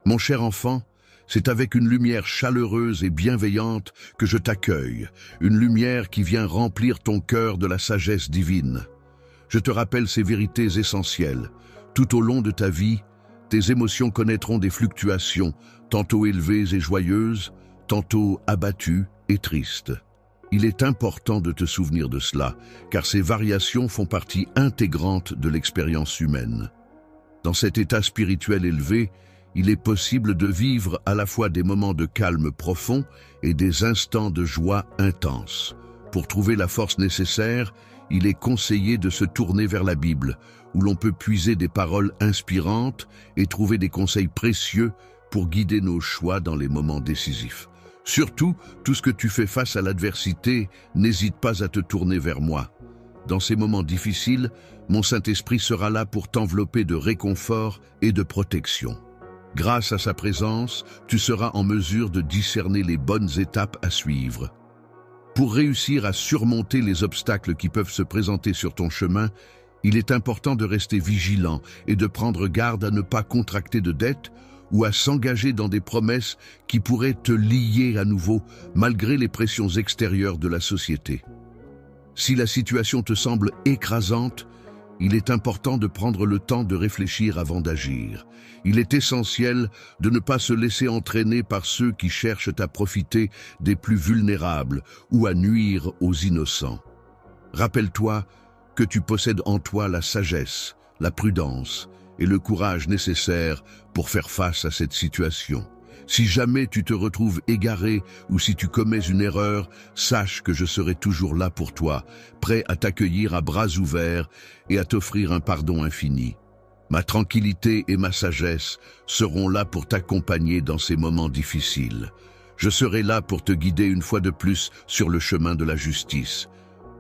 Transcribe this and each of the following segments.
Mon cher enfant, c'est avec une lumière chaleureuse et bienveillante que je t'accueille, une lumière qui vient remplir ton cœur de la sagesse divine. Je te rappelle ces vérités essentielles. Tout au long de ta vie, tes émotions connaîtront des fluctuations, tantôt élevées et joyeuses, tantôt abattues et tristes. Il est important de te souvenir de cela, car ces variations font partie intégrante de l'expérience humaine. Dans cet état spirituel élevé, il est possible de vivre à la fois des moments de calme profond et des instants de joie intense. Pour trouver la force nécessaire, il est conseillé de se tourner vers la Bible, où l'on peut puiser des paroles inspirantes et trouver des conseils précieux pour guider nos choix dans les moments décisifs. Surtout, tout ce que tu fais face à l'adversité, n'hésite pas à te tourner vers moi. Dans ces moments difficiles, mon Saint-Esprit sera là pour t'envelopper de réconfort et de protection. Grâce à sa présence, tu seras en mesure de discerner les bonnes étapes à suivre. Pour réussir à surmonter les obstacles qui peuvent se présenter sur ton chemin, il est important de rester vigilant et de prendre garde à ne pas contracter de dettes ou à s'engager dans des promesses qui pourraient te lier à nouveau malgré les pressions extérieures de la société. Si la situation te semble écrasante, il est important de prendre le temps de réfléchir avant d'agir. Il est essentiel de ne pas se laisser entraîner par ceux qui cherchent à profiter des plus vulnérables ou à nuire aux innocents. Rappelle-toi que tu possèdes en toi la sagesse, la prudence et le courage nécessaires pour faire face à cette situation. Si jamais tu te retrouves égaré ou si tu commets une erreur, sache que je serai toujours là pour toi, prêt à t'accueillir à bras ouverts et à t'offrir un pardon infini. Ma tranquillité et ma sagesse seront là pour t'accompagner dans ces moments difficiles. Je serai là pour te guider une fois de plus sur le chemin de la justice.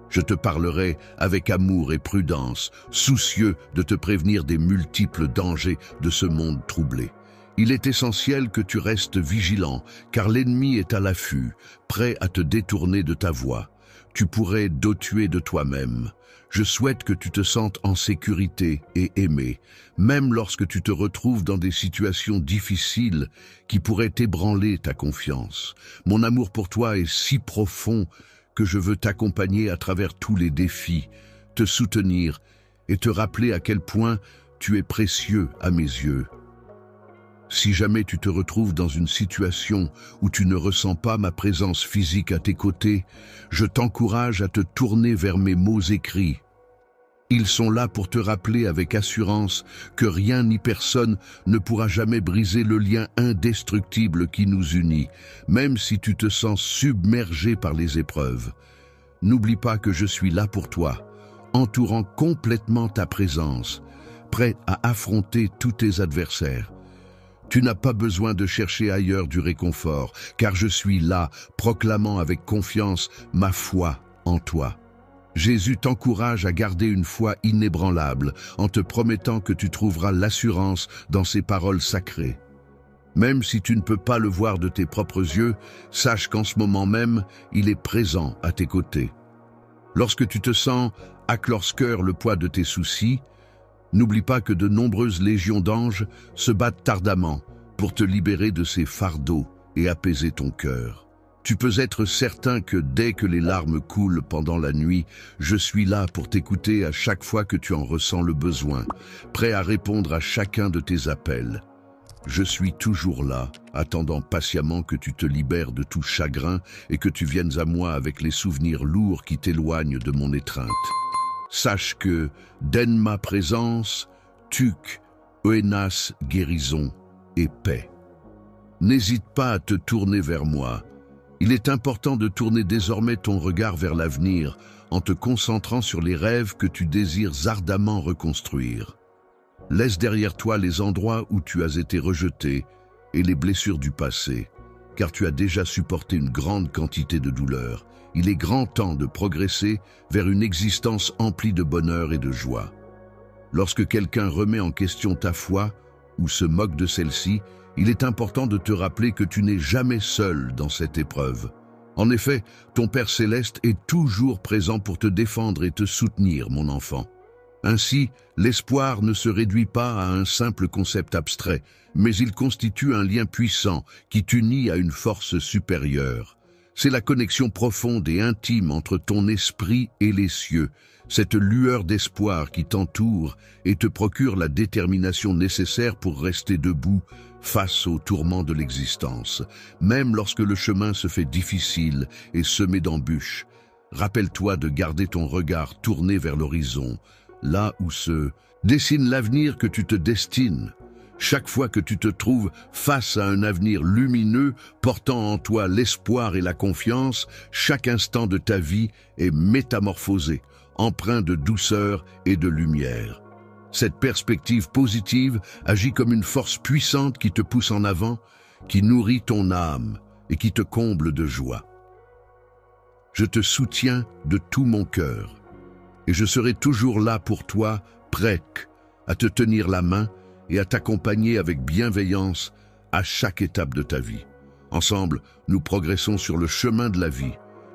Je te parlerai avec amour et prudence, soucieux de te prévenir des multiples dangers de ce monde troublé. Il est essentiel que tu restes vigilant, car l'ennemi est à l'affût, prêt à te détourner de ta voie. Tu pourrais tuer de toi-même. Je souhaite que tu te sentes en sécurité et aimé, même lorsque tu te retrouves dans des situations difficiles qui pourraient ébranler ta confiance. Mon amour pour toi est si profond que je veux t'accompagner à travers tous les défis, te soutenir et te rappeler à quel point tu es précieux à mes yeux. Si jamais tu te retrouves dans une situation où tu ne ressens pas ma présence physique à tes côtés, je t'encourage à te tourner vers mes mots écrits. Ils sont là pour te rappeler avec assurance que rien ni personne ne pourra jamais briser le lien indestructible qui nous unit, même si tu te sens submergé par les épreuves. N'oublie pas que je suis là pour toi, entourant complètement ta présence, prêt à affronter tous tes adversaires. Tu n'as pas besoin de chercher ailleurs du réconfort, car je suis là, proclamant avec confiance ma foi en toi. Jésus t'encourage à garder une foi inébranlable, en te promettant que tu trouveras l'assurance dans ses paroles sacrées. Même si tu ne peux pas le voir de tes propres yeux, sache qu'en ce moment même, il est présent à tes côtés. Lorsque tu te sens à cœur le poids de tes soucis, n'oublie pas que de nombreuses légions d'anges se battent ardemment pour te libérer de ces fardeaux et apaiser ton cœur. Tu peux être certain que dès que les larmes coulent pendant la nuit, je suis là pour t'écouter à chaque fois que tu en ressens le besoin, prêt à répondre à chacun de tes appels. Je suis toujours là, attendant patiemment que tu te libères de tout chagrin et que tu viennes à moi avec les souvenirs lourds qui t'éloignent de mon étreinte. Sache que, d'aine ma présence, tuc, oenas guérison et paix. N'hésite pas à te tourner vers moi. Il est important de tourner désormais ton regard vers l'avenir en te concentrant sur les rêves que tu désires ardemment reconstruire. Laisse derrière toi les endroits où tu as été rejeté et les blessures du passé, car tu as déjà supporté une grande quantité de douleur. Il est grand temps de progresser vers une existence emplie de bonheur et de joie. Lorsque quelqu'un remet en question ta foi ou se moque de celle-ci, il est important de te rappeler que tu n'es jamais seul dans cette épreuve. En effet, ton Père Céleste est toujours présent pour te défendre et te soutenir, mon enfant. Ainsi, l'espoir ne se réduit pas à un simple concept abstrait, mais il constitue un lien puissant qui t'unit à une force supérieure. C'est la connexion profonde et intime entre ton esprit et les cieux, cette lueur d'espoir qui t'entoure et te procure la détermination nécessaire pour rester debout face aux tourments de l'existence, même lorsque le chemin se fait difficile et semé d'embûches. Rappelle-toi de garder ton regard tourné vers l'horizon, là où se dessine l'avenir que tu te destines. Chaque fois que tu te trouves face à un avenir lumineux, portant en toi l'espoir et la confiance, chaque instant de ta vie est métamorphosé, empreint de douceur et de lumière. Cette perspective positive agit comme une force puissante qui te pousse en avant, qui nourrit ton âme et qui te comble de joie. Je te soutiens de tout mon cœur, et je serai toujours là pour toi, prêt à te tenir la main et à t'accompagner avec bienveillance à chaque étape de ta vie. Ensemble, nous progressons sur le chemin de la vie,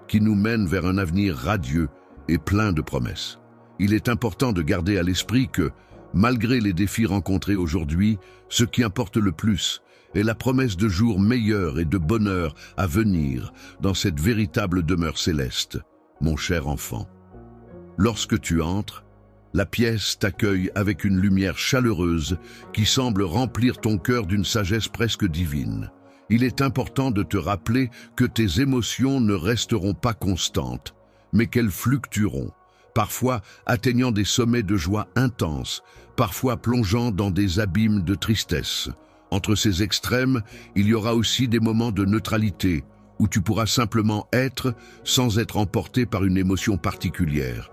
qui nous mène vers un avenir radieux et plein de promesses. Il est important de garder à l'esprit que, malgré les défis rencontrés aujourd'hui, ce qui importe le plus est la promesse de jours meilleurs et de bonheur à venir dans cette véritable demeure céleste, mon cher enfant. Lorsque tu entres, la pièce t'accueille avec une lumière chaleureuse qui semble remplir ton cœur d'une sagesse presque divine. Il est important de te rappeler que tes émotions ne resteront pas constantes, mais qu'elles fluctueront, parfois atteignant des sommets de joie intense, parfois plongeant dans des abîmes de tristesse. Entre ces extrêmes, il y aura aussi des moments de neutralité, où tu pourras simplement être sans être emporté par une émotion particulière.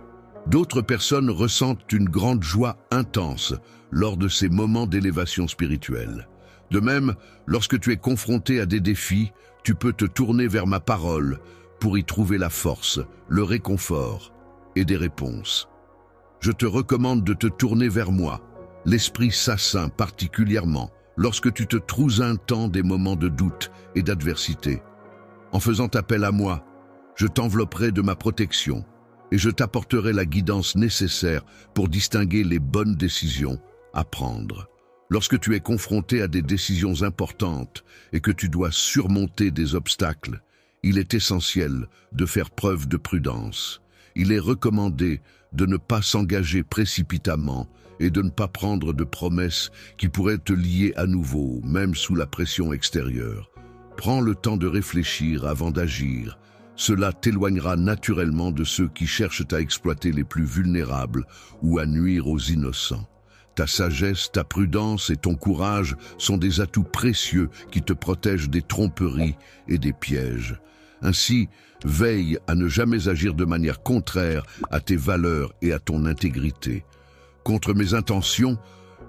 D'autres personnes ressentent une grande joie intense lors de ces moments d'élévation spirituelle. De même, lorsque tu es confronté à des défis, tu peux te tourner vers ma parole pour y trouver la force, le réconfort et des réponses. Je te recommande de te tourner vers moi, l'Esprit Saint particulièrement, lorsque tu te trouves un temps des moments de doute et d'adversité. En faisant appel à moi, je t'envelopperai de ma protection et je t'apporterai la guidance nécessaire pour distinguer les bonnes décisions à prendre. Lorsque tu es confronté à des décisions importantes et que tu dois surmonter des obstacles, il est essentiel de faire preuve de prudence. Il est recommandé de ne pas s'engager précipitamment et de ne pas prendre de promesses qui pourraient te lier à nouveau, même sous la pression extérieure. Prends le temps de réfléchir avant d'agir. Cela t'éloignera naturellement de ceux qui cherchent à exploiter les plus vulnérables ou à nuire aux innocents. Ta sagesse, ta prudence et ton courage sont des atouts précieux qui te protègent des tromperies et des pièges. Ainsi, veille à ne jamais agir de manière contraire à tes valeurs et à ton intégrité. Contre mes intentions,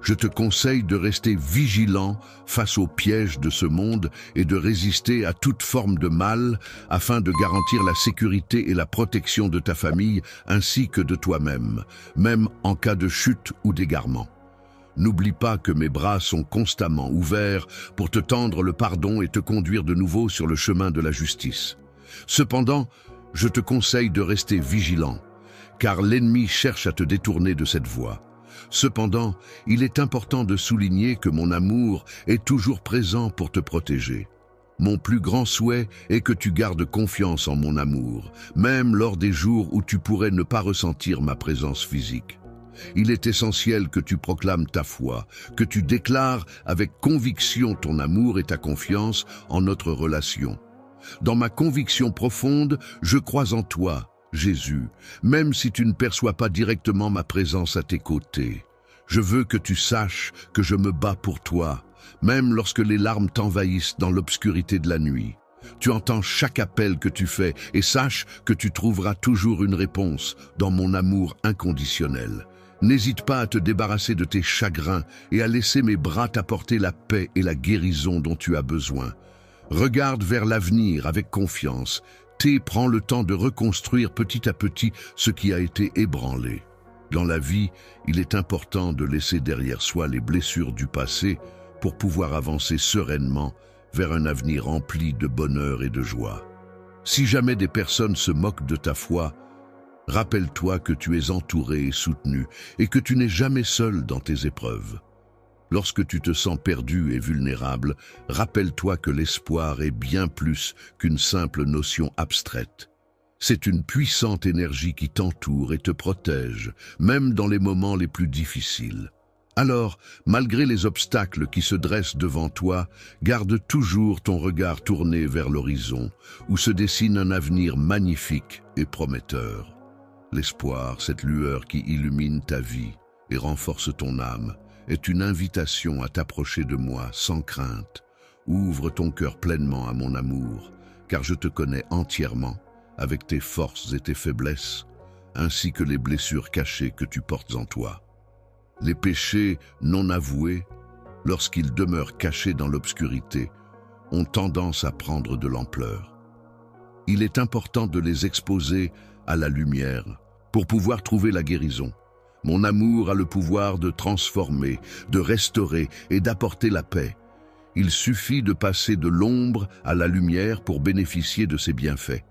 je te conseille de rester vigilant face aux pièges de ce monde et de résister à toute forme de mal afin de garantir la sécurité et la protection de ta famille ainsi que de toi-même, même en cas de chute ou d'égarement. N'oublie pas que mes bras sont constamment ouverts pour te tendre le pardon et te conduire de nouveau sur le chemin de la justice. Cependant, je te conseille de rester vigilant, car l'ennemi cherche à te détourner de cette voie. Cependant, il est important de souligner que mon amour est toujours présent pour te protéger. Mon plus grand souhait est que tu gardes confiance en mon amour, même lors des jours où tu pourrais ne pas ressentir ma présence physique. Il est essentiel que tu proclames ta foi, que tu déclares avec conviction ton amour et ta confiance en notre relation. Dans ma conviction profonde, je crois en toi, Jésus, même si tu ne perçois pas directement ma présence à tes côtés. Je veux que tu saches que je me bats pour toi, même lorsque les larmes t'envahissent dans l'obscurité de la nuit. Tu entends chaque appel que tu fais et sache que tu trouveras toujours une réponse dans mon amour inconditionnel. N'hésite pas à te débarrasser de tes chagrins et à laisser mes bras t'apporter la paix et la guérison dont tu as besoin. Regarde vers l'avenir avec confiance. Prends le temps de reconstruire petit à petit ce qui a été ébranlé. Dans la vie, il est important de laisser derrière soi les blessures du passé pour pouvoir avancer sereinement vers un avenir rempli de bonheur et de joie. Si jamais des personnes se moquent de ta foi, Rappelle-toi que tu es entouré et soutenu et que tu n'es jamais seul dans tes épreuves. Lorsque tu te sens perdu et vulnérable, rappelle-toi que l'espoir est bien plus qu'une simple notion abstraite. C'est une puissante énergie qui t'entoure et te protège, même dans les moments les plus difficiles. Alors, malgré les obstacles qui se dressent devant toi, garde toujours ton regard tourné vers l'horizon, où se dessine un avenir magnifique et prometteur. L'espoir, cette lueur qui illumine ta vie et renforce ton âme, est une invitation à t'approcher de moi sans crainte. Ouvre ton cœur pleinement à mon amour, car je te connais entièrement, avec tes forces et tes faiblesses, ainsi que les blessures cachées que tu portes en toi. Les péchés non avoués, lorsqu'ils demeurent cachés dans l'obscurité, ont tendance à prendre de l'ampleur. Il est important de les exposer à la lumière pour pouvoir trouver la guérison. Mon amour a le pouvoir de transformer, de restaurer et d'apporter la paix. Il suffit de passer de l'ombre à la lumière pour bénéficier de ses bienfaits.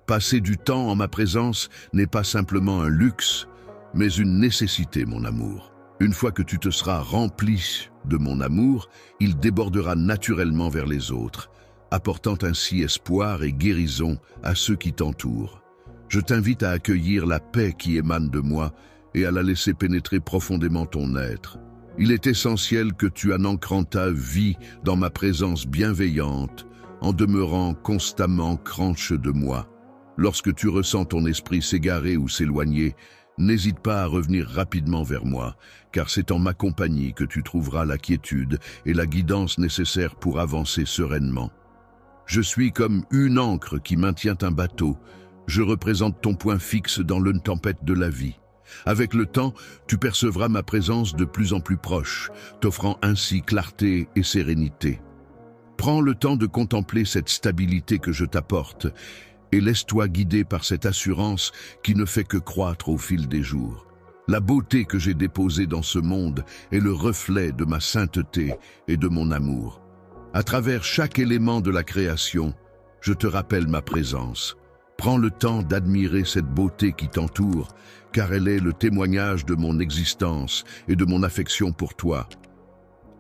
Passer du temps en ma présence n'est pas simplement un luxe, mais une nécessité, mon amour. Une fois que tu te seras rempli de mon amour, il débordera naturellement vers les autres, apportant ainsi espoir et guérison à ceux qui t'entourent. Je t'invite à accueillir la paix qui émane de moi et à la laisser pénétrer profondément ton être. Il est essentiel que tu en ancres ta vie dans ma présence bienveillante, en demeurant constamment cranche de moi. Lorsque tu ressens ton esprit s'égarer ou s'éloigner, n'hésite pas à revenir rapidement vers moi, car c'est en ma compagnie que tu trouveras la quiétude et la guidance nécessaires pour avancer sereinement. Je suis comme une ancre qui maintient un bateau. Je représente ton point fixe dans une tempête de la vie. Avec le temps, tu percevras ma présence de plus en plus proche, t'offrant ainsi clarté et sérénité. Prends le temps de contempler cette stabilité que je t'apporte et laisse-toi guider par cette assurance qui ne fait que croître au fil des jours. La beauté que j'ai déposée dans ce monde est le reflet de ma sainteté et de mon amour. À travers chaque élément de la création, je te rappelle ma présence. Prends le temps d'admirer cette beauté qui t'entoure, car elle est le témoignage de mon existence et de mon affection pour toi.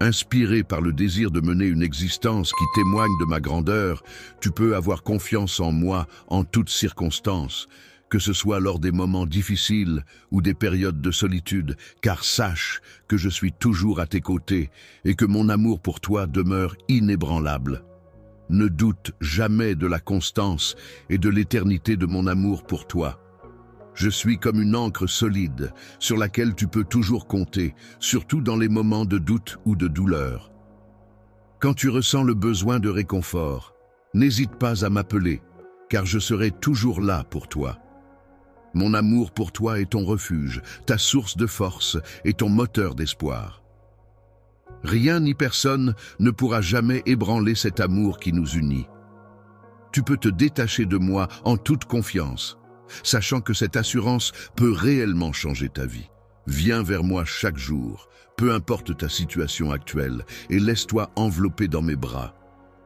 Inspiré par le désir de mener une existence qui témoigne de ma grandeur, tu peux avoir confiance en moi en toutes circonstances, que ce soit lors des moments difficiles ou des périodes de solitude, car sache que je suis toujours à tes côtés et que mon amour pour toi demeure inébranlable. Ne doute jamais de la constance et de l'éternité de mon amour pour toi. Je suis comme une ancre solide sur laquelle tu peux toujours compter, surtout dans les moments de doute ou de douleur. Quand tu ressens le besoin de réconfort, n'hésite pas à m'appeler, car je serai toujours là pour toi. Mon amour pour toi est ton refuge, ta source de force et ton moteur d'espoir. Rien ni personne ne pourra jamais ébranler cet amour qui nous unit. Tu peux te détacher de moi en toute confiance, sachant que cette assurance peut réellement changer ta vie. Viens vers moi chaque jour, peu importe ta situation actuelle, et laisse-toi envelopper dans mes bras.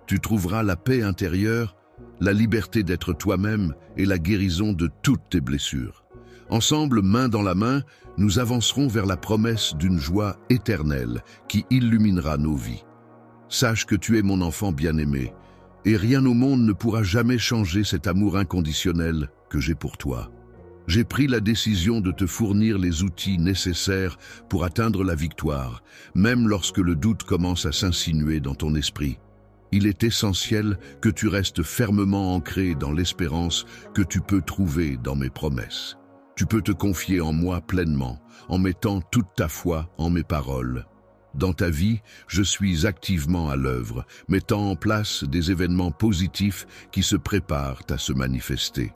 Tu trouveras la paix intérieure, la liberté d'être toi-même et la guérison de toutes tes blessures. Ensemble, main dans la main, nous avancerons vers la promesse d'une joie éternelle qui illuminera nos vies. Sache que tu es mon enfant bien-aimé, et rien au monde ne pourra jamais changer cet amour inconditionnel que j'ai pour toi. J'ai pris la décision de te fournir les outils nécessaires pour atteindre la victoire, même lorsque le doute commence à s'insinuer dans ton esprit. Il est essentiel que tu restes fermement ancré dans l'espérance que tu peux trouver dans mes promesses. Tu peux te confier en moi pleinement, en mettant toute ta foi en mes paroles. Dans ta vie, je suis activement à l'œuvre, mettant en place des événements positifs qui se préparent à se manifester.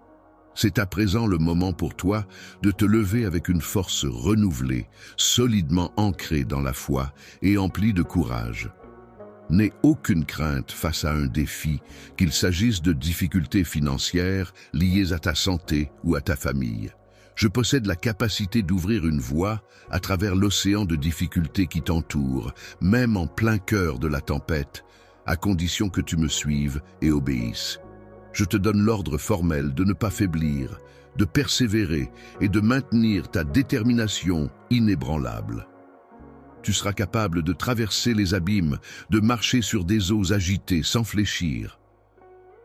C'est à présent le moment pour toi de te lever avec une force renouvelée, solidement ancrée dans la foi et emplie de courage. N'aie aucune crainte face à un défi, qu'il s'agisse de difficultés financières liées à ta santé ou à ta famille. Je possède la capacité d'ouvrir une voie à travers l'océan de difficultés qui t'entoure, même en plein cœur de la tempête, à condition que tu me suives et obéisses. Je te donne l'ordre formel de ne pas faiblir, de persévérer et de maintenir ta détermination inébranlable. Tu seras capable de traverser les abîmes, de marcher sur des eaux agitées sans fléchir.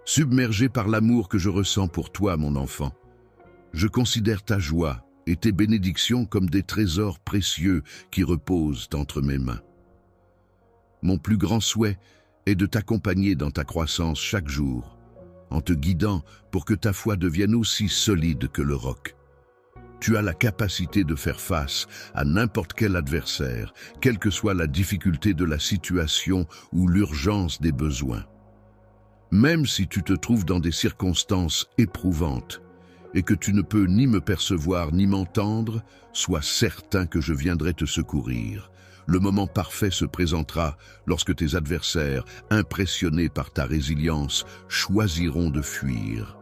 Submergé par l'amour que je ressens pour toi, mon enfant, je considère ta joie et tes bénédictions comme des trésors précieux qui reposent entre mes mains. Mon plus grand souhait est de t'accompagner dans ta croissance chaque jour, en te guidant pour que ta foi devienne aussi solide que le roc. Tu as la capacité de faire face à n'importe quel adversaire, quelle que soit la difficulté de la situation ou l'urgence des besoins. Même si tu te trouves dans des circonstances éprouvantes et que tu ne peux ni me percevoir ni m'entendre, sois certain que je viendrai te secourir. Le moment parfait se présentera lorsque tes adversaires, impressionnés par ta résilience, choisiront de fuir.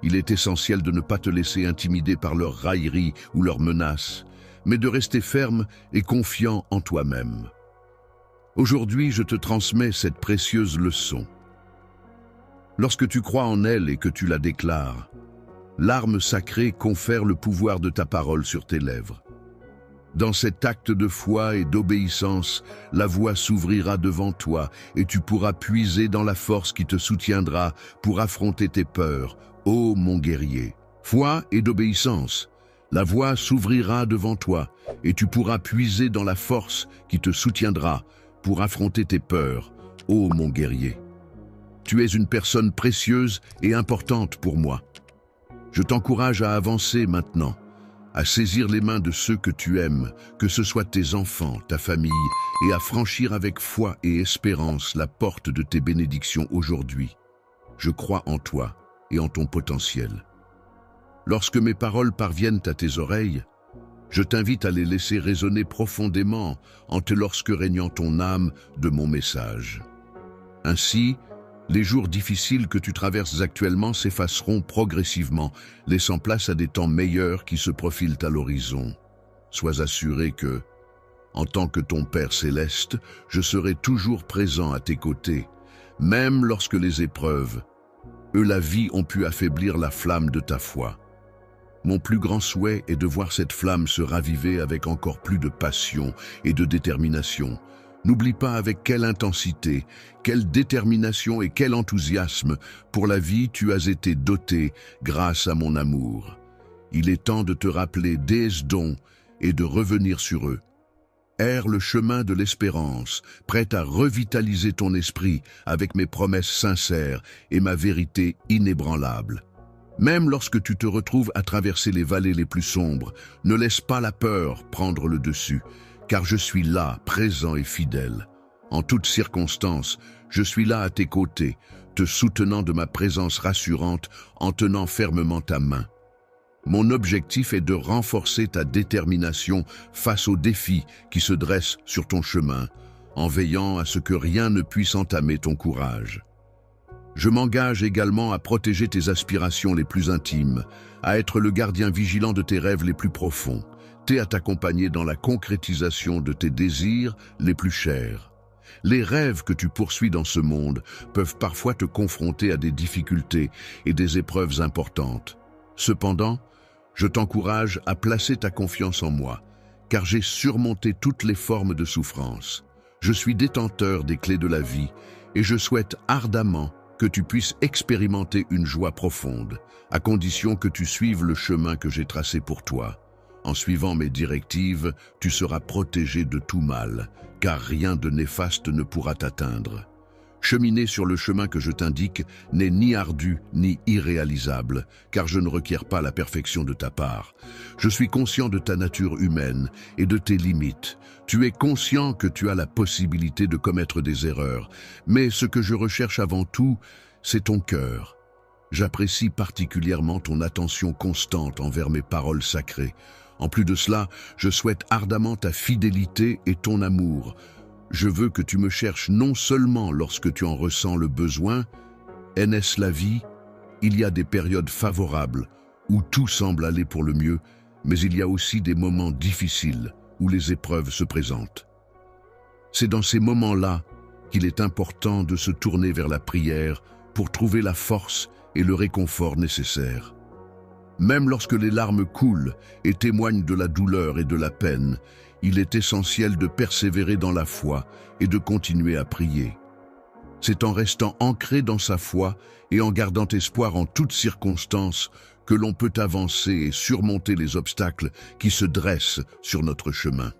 Il est essentiel de ne pas te laisser intimider par leurs railleries ou leurs menaces, mais de rester ferme et confiant en toi-même. Aujourd'hui, je te transmets cette précieuse leçon. Lorsque tu crois en elle et que tu la déclares, l'arme sacrée confère le pouvoir de ta parole sur tes lèvres. Dans cet acte de foi et d'obéissance, la voie s'ouvrira devant toi et tu pourras puiser dans la force qui te soutiendra pour affronter tes peurs, ô mon guerrier. Foi et d'obéissance, la voie s'ouvrira devant toi et tu pourras puiser dans la force qui te soutiendra pour affronter tes peurs, ô mon guerrier. Tu es une personne précieuse et importante pour moi. Je t'encourage à avancer maintenant, à saisir les mains de ceux que tu aimes, que ce soit tes enfants, ta famille, et à franchir avec foi et espérance la porte de tes bénédictions aujourd'hui. Je crois en toi et en ton potentiel. Lorsque mes paroles parviennent à tes oreilles, je t'invite à les laisser résonner profondément en te lorsque régnant ton âme de mon message. Ainsi, les jours difficiles que tu traverses actuellement s'effaceront progressivement, laissant place à des temps meilleurs qui se profilent à l'horizon. Sois assuré que, en tant que ton Père céleste, je serai toujours présent à tes côtés, même lorsque les épreuves, la vie ont pu affaiblir la flamme de ta foi. Mon plus grand souhait est de voir cette flamme se raviver avec encore plus de passion et de détermination. N'oublie pas avec quelle intensité, quelle détermination et quel enthousiasme pour la vie tu as été doté grâce à mon amour. Il est temps de te rappeler des dons et de revenir sur eux. Erre le chemin de l'espérance, prête à revitaliser ton esprit avec mes promesses sincères et ma vérité inébranlable. Même lorsque tu te retrouves à traverser les vallées les plus sombres, ne laisse pas la peur prendre le dessus, car je suis là, présent et fidèle. En toutes circonstances, je suis là à tes côtés, te soutenant de ma présence rassurante en tenant fermement ta main. Mon objectif est de renforcer ta détermination face aux défis qui se dressent sur ton chemin, en veillant à ce que rien ne puisse entamer ton courage. Je m'engage également à protéger tes aspirations les plus intimes, à être le gardien vigilant de tes rêves les plus profonds, à t'accompagner dans la concrétisation de tes désirs les plus chers. Les rêves que tu poursuis dans ce monde peuvent parfois te confronter à des difficultés et des épreuves importantes. Cependant, je t'encourage à placer ta confiance en moi, car j'ai surmonté toutes les formes de souffrance. Je suis détenteur des clés de la vie et je souhaite ardemment que tu puisses expérimenter une joie profonde, à condition que tu suives le chemin que j'ai tracé pour toi. En suivant mes directives, tu seras protégé de tout mal, car rien de néfaste ne pourra t'atteindre. Cheminer sur le chemin que je t'indique n'est ni ardu ni irréalisable, car je ne requiers pas la perfection de ta part. Je suis conscient de ta nature humaine et de tes limites. Tu es conscient que tu as la possibilité de commettre des erreurs, mais ce que je recherche avant tout, c'est ton cœur. J'apprécie particulièrement ton attention constante envers mes paroles sacrées. En plus de cela, je souhaite ardemment ta fidélité et ton amour. Je veux que tu me cherches non seulement lorsque tu en ressens le besoin. Est-ce la vie? Il y a des périodes favorables où tout semble aller pour le mieux, mais il y a aussi des moments difficiles où les épreuves se présentent. C'est dans ces moments-là qu'il est important de se tourner vers la prière pour trouver la force et le réconfort nécessaire. Même lorsque les larmes coulent et témoignent de la douleur et de la peine, il est essentiel de persévérer dans la foi et de continuer à prier. C'est en restant ancré dans sa foi et en gardant espoir en toutes circonstances que l'on peut avancer et surmonter les obstacles qui se dressent sur notre chemin.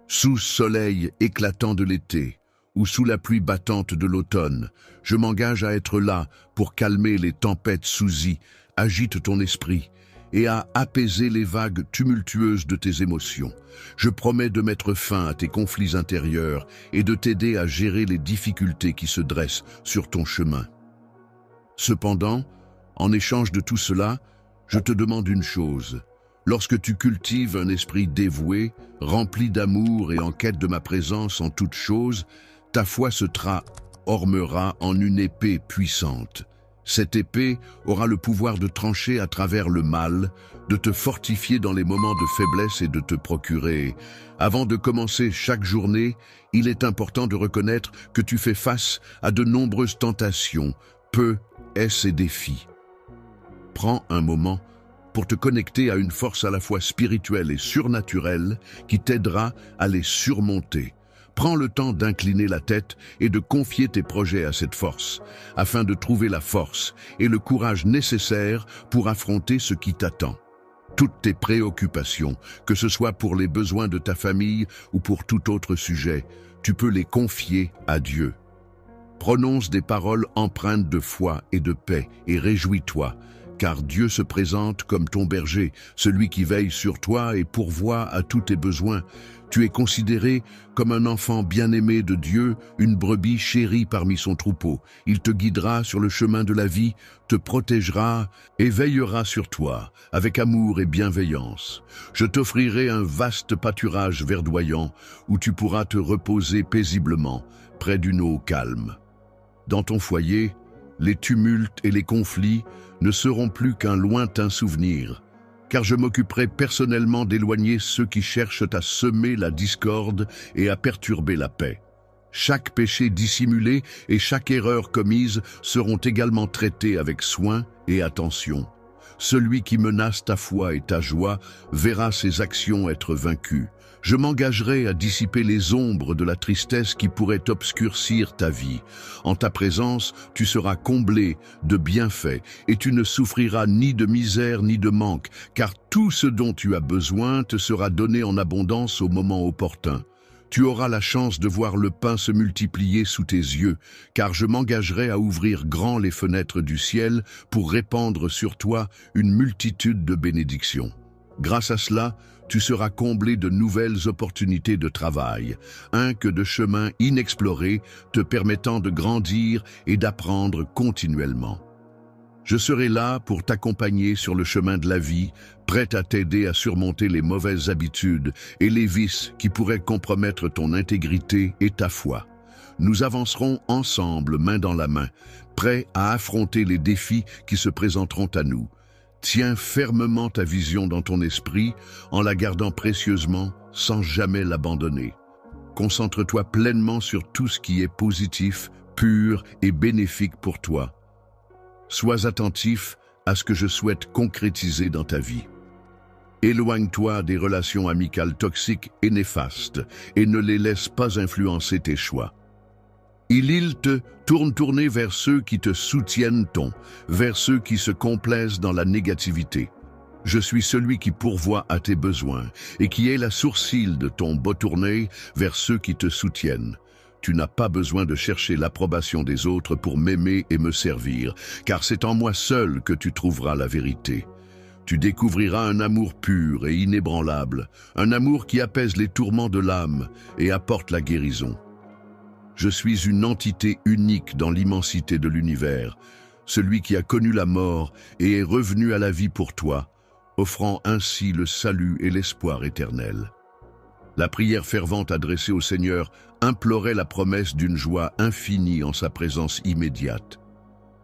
Sous soleil éclatant de l'été ou sous la pluie battante de l'automne, je m'engage à être là pour calmer les tempêtes sousies, agite ton esprit et à apaiser les vagues tumultueuses de tes émotions. Je promets de mettre fin à tes conflits intérieurs et de t'aider à gérer les difficultés qui se dressent sur ton chemin. Cependant, en échange de tout cela, je te demande une chose. Lorsque tu cultives un esprit dévoué, rempli d'amour et en quête de ma présence en toutes choses, ta foi se transformera en une épée puissante. Cette épée aura le pouvoir de trancher à travers le mal, de te fortifier dans les moments de faiblesse et de te procurer. Avant de commencer chaque journée, il est important de reconnaître que tu fais face à de nombreuses tentations, peu est-ce et défis. Prends un moment pour te connecter à une force à la fois spirituelle et surnaturelle qui t'aidera à les surmonter. Prends le temps d'incliner la tête et de confier tes projets à cette force, afin de trouver la force et le courage nécessaires pour affronter ce qui t'attend. Toutes tes préoccupations, que ce soit pour les besoins de ta famille ou pour tout autre sujet, tu peux les confier à Dieu. Prononce des paroles empreintes de foi et de paix et réjouis-toi, car Dieu se présente comme ton berger, celui qui veille sur toi et pourvoit à tous tes besoins. Tu es considéré comme un enfant bien-aimé de Dieu, une brebis chérie parmi son troupeau. Il te guidera sur le chemin de la vie, te protégera et veillera sur toi, avec amour et bienveillance. Je t'offrirai un vaste pâturage verdoyant, où tu pourras te reposer paisiblement, près d'une eau calme. Dans ton foyer, les tumultes et les conflits ne seront plus qu'un lointain souvenir, car je m'occuperai personnellement d'éloigner ceux qui cherchent à semer la discorde et à perturber la paix. Chaque péché dissimulé et chaque erreur commise seront également traités avec soin et attention. Celui qui menace ta foi et ta joie verra ses actions être vaincues. Je m'engagerai à dissiper les ombres de la tristesse qui pourraient obscurcir ta vie. En ta présence, tu seras comblé de bienfaits et tu ne souffriras ni de misère ni de manque, car tout ce dont tu as besoin te sera donné en abondance au moment opportun. Tu auras la chance de voir le pain se multiplier sous tes yeux, car je m'engagerai à ouvrir grand les fenêtres du ciel pour répandre sur toi une multitude de bénédictions. Grâce à cela, tu seras comblé de nouvelles opportunités de travail, que de chemins inexplorés te permettant de grandir et d'apprendre continuellement. Je serai là pour t'accompagner sur le chemin de la vie, prêt à t'aider à surmonter les mauvaises habitudes et les vices qui pourraient compromettre ton intégrité et ta foi. Nous avancerons ensemble, main dans la main, prêts à affronter les défis qui se présenteront à nous. Tiens fermement ta vision dans ton esprit, en la gardant précieusement, sans jamais l'abandonner. Concentre-toi pleinement sur tout ce qui est positif, pur et bénéfique pour toi. Sois attentif à ce que je souhaite concrétiser dans ta vie. Éloigne-toi des relations amicales toxiques et néfastes et ne les laisse pas influencer tes choix. Il te tourner vers ceux qui te soutiennent vers ceux qui se complaisent dans la négativité. Je suis celui qui pourvoit à tes besoins et qui est la sourcille de ton beau tourner vers ceux qui te soutiennent. Tu n'as pas besoin de chercher l'approbation des autres pour m'aimer et me servir, car c'est en moi seul que tu trouveras la vérité. Tu découvriras un amour pur et inébranlable, un amour qui apaise les tourments de l'âme et apporte la guérison. Je suis une entité unique dans l'immensité de l'univers, celui qui a connu la mort et est revenu à la vie pour toi, offrant ainsi le salut et l'espoir éternel. La prière fervente adressée au Seigneur implorait la promesse d'une joie infinie en sa présence immédiate.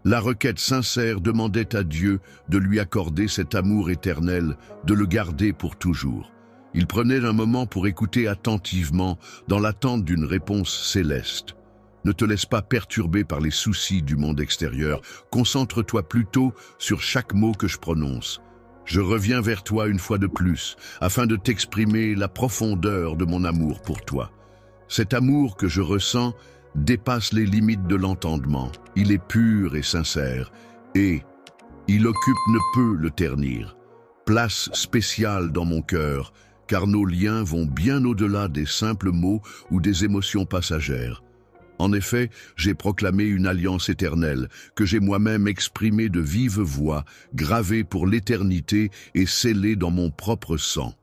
La requête sincère demandait à Dieu de lui accorder cet amour éternel, de le garder pour toujours. Il prenait un moment pour écouter attentivement, dans l'attente d'une réponse céleste. Ne te laisse pas perturber par les soucis du monde extérieur. Concentre-toi plutôt sur chaque mot que je prononce. Je reviens vers toi une fois de plus, afin de t'exprimer la profondeur de mon amour pour toi. Cet amour que je ressens dépasse les limites de l'entendement. Il est pur et sincère, et il ne peut le ternir. Place spéciale dans mon cœur, car nos liens vont bien au-delà des simples mots ou des émotions passagères. En effet, j'ai proclamé une alliance éternelle, que j'ai moi-même exprimée de vive voix, gravée pour l'éternité et scellée dans mon propre sang.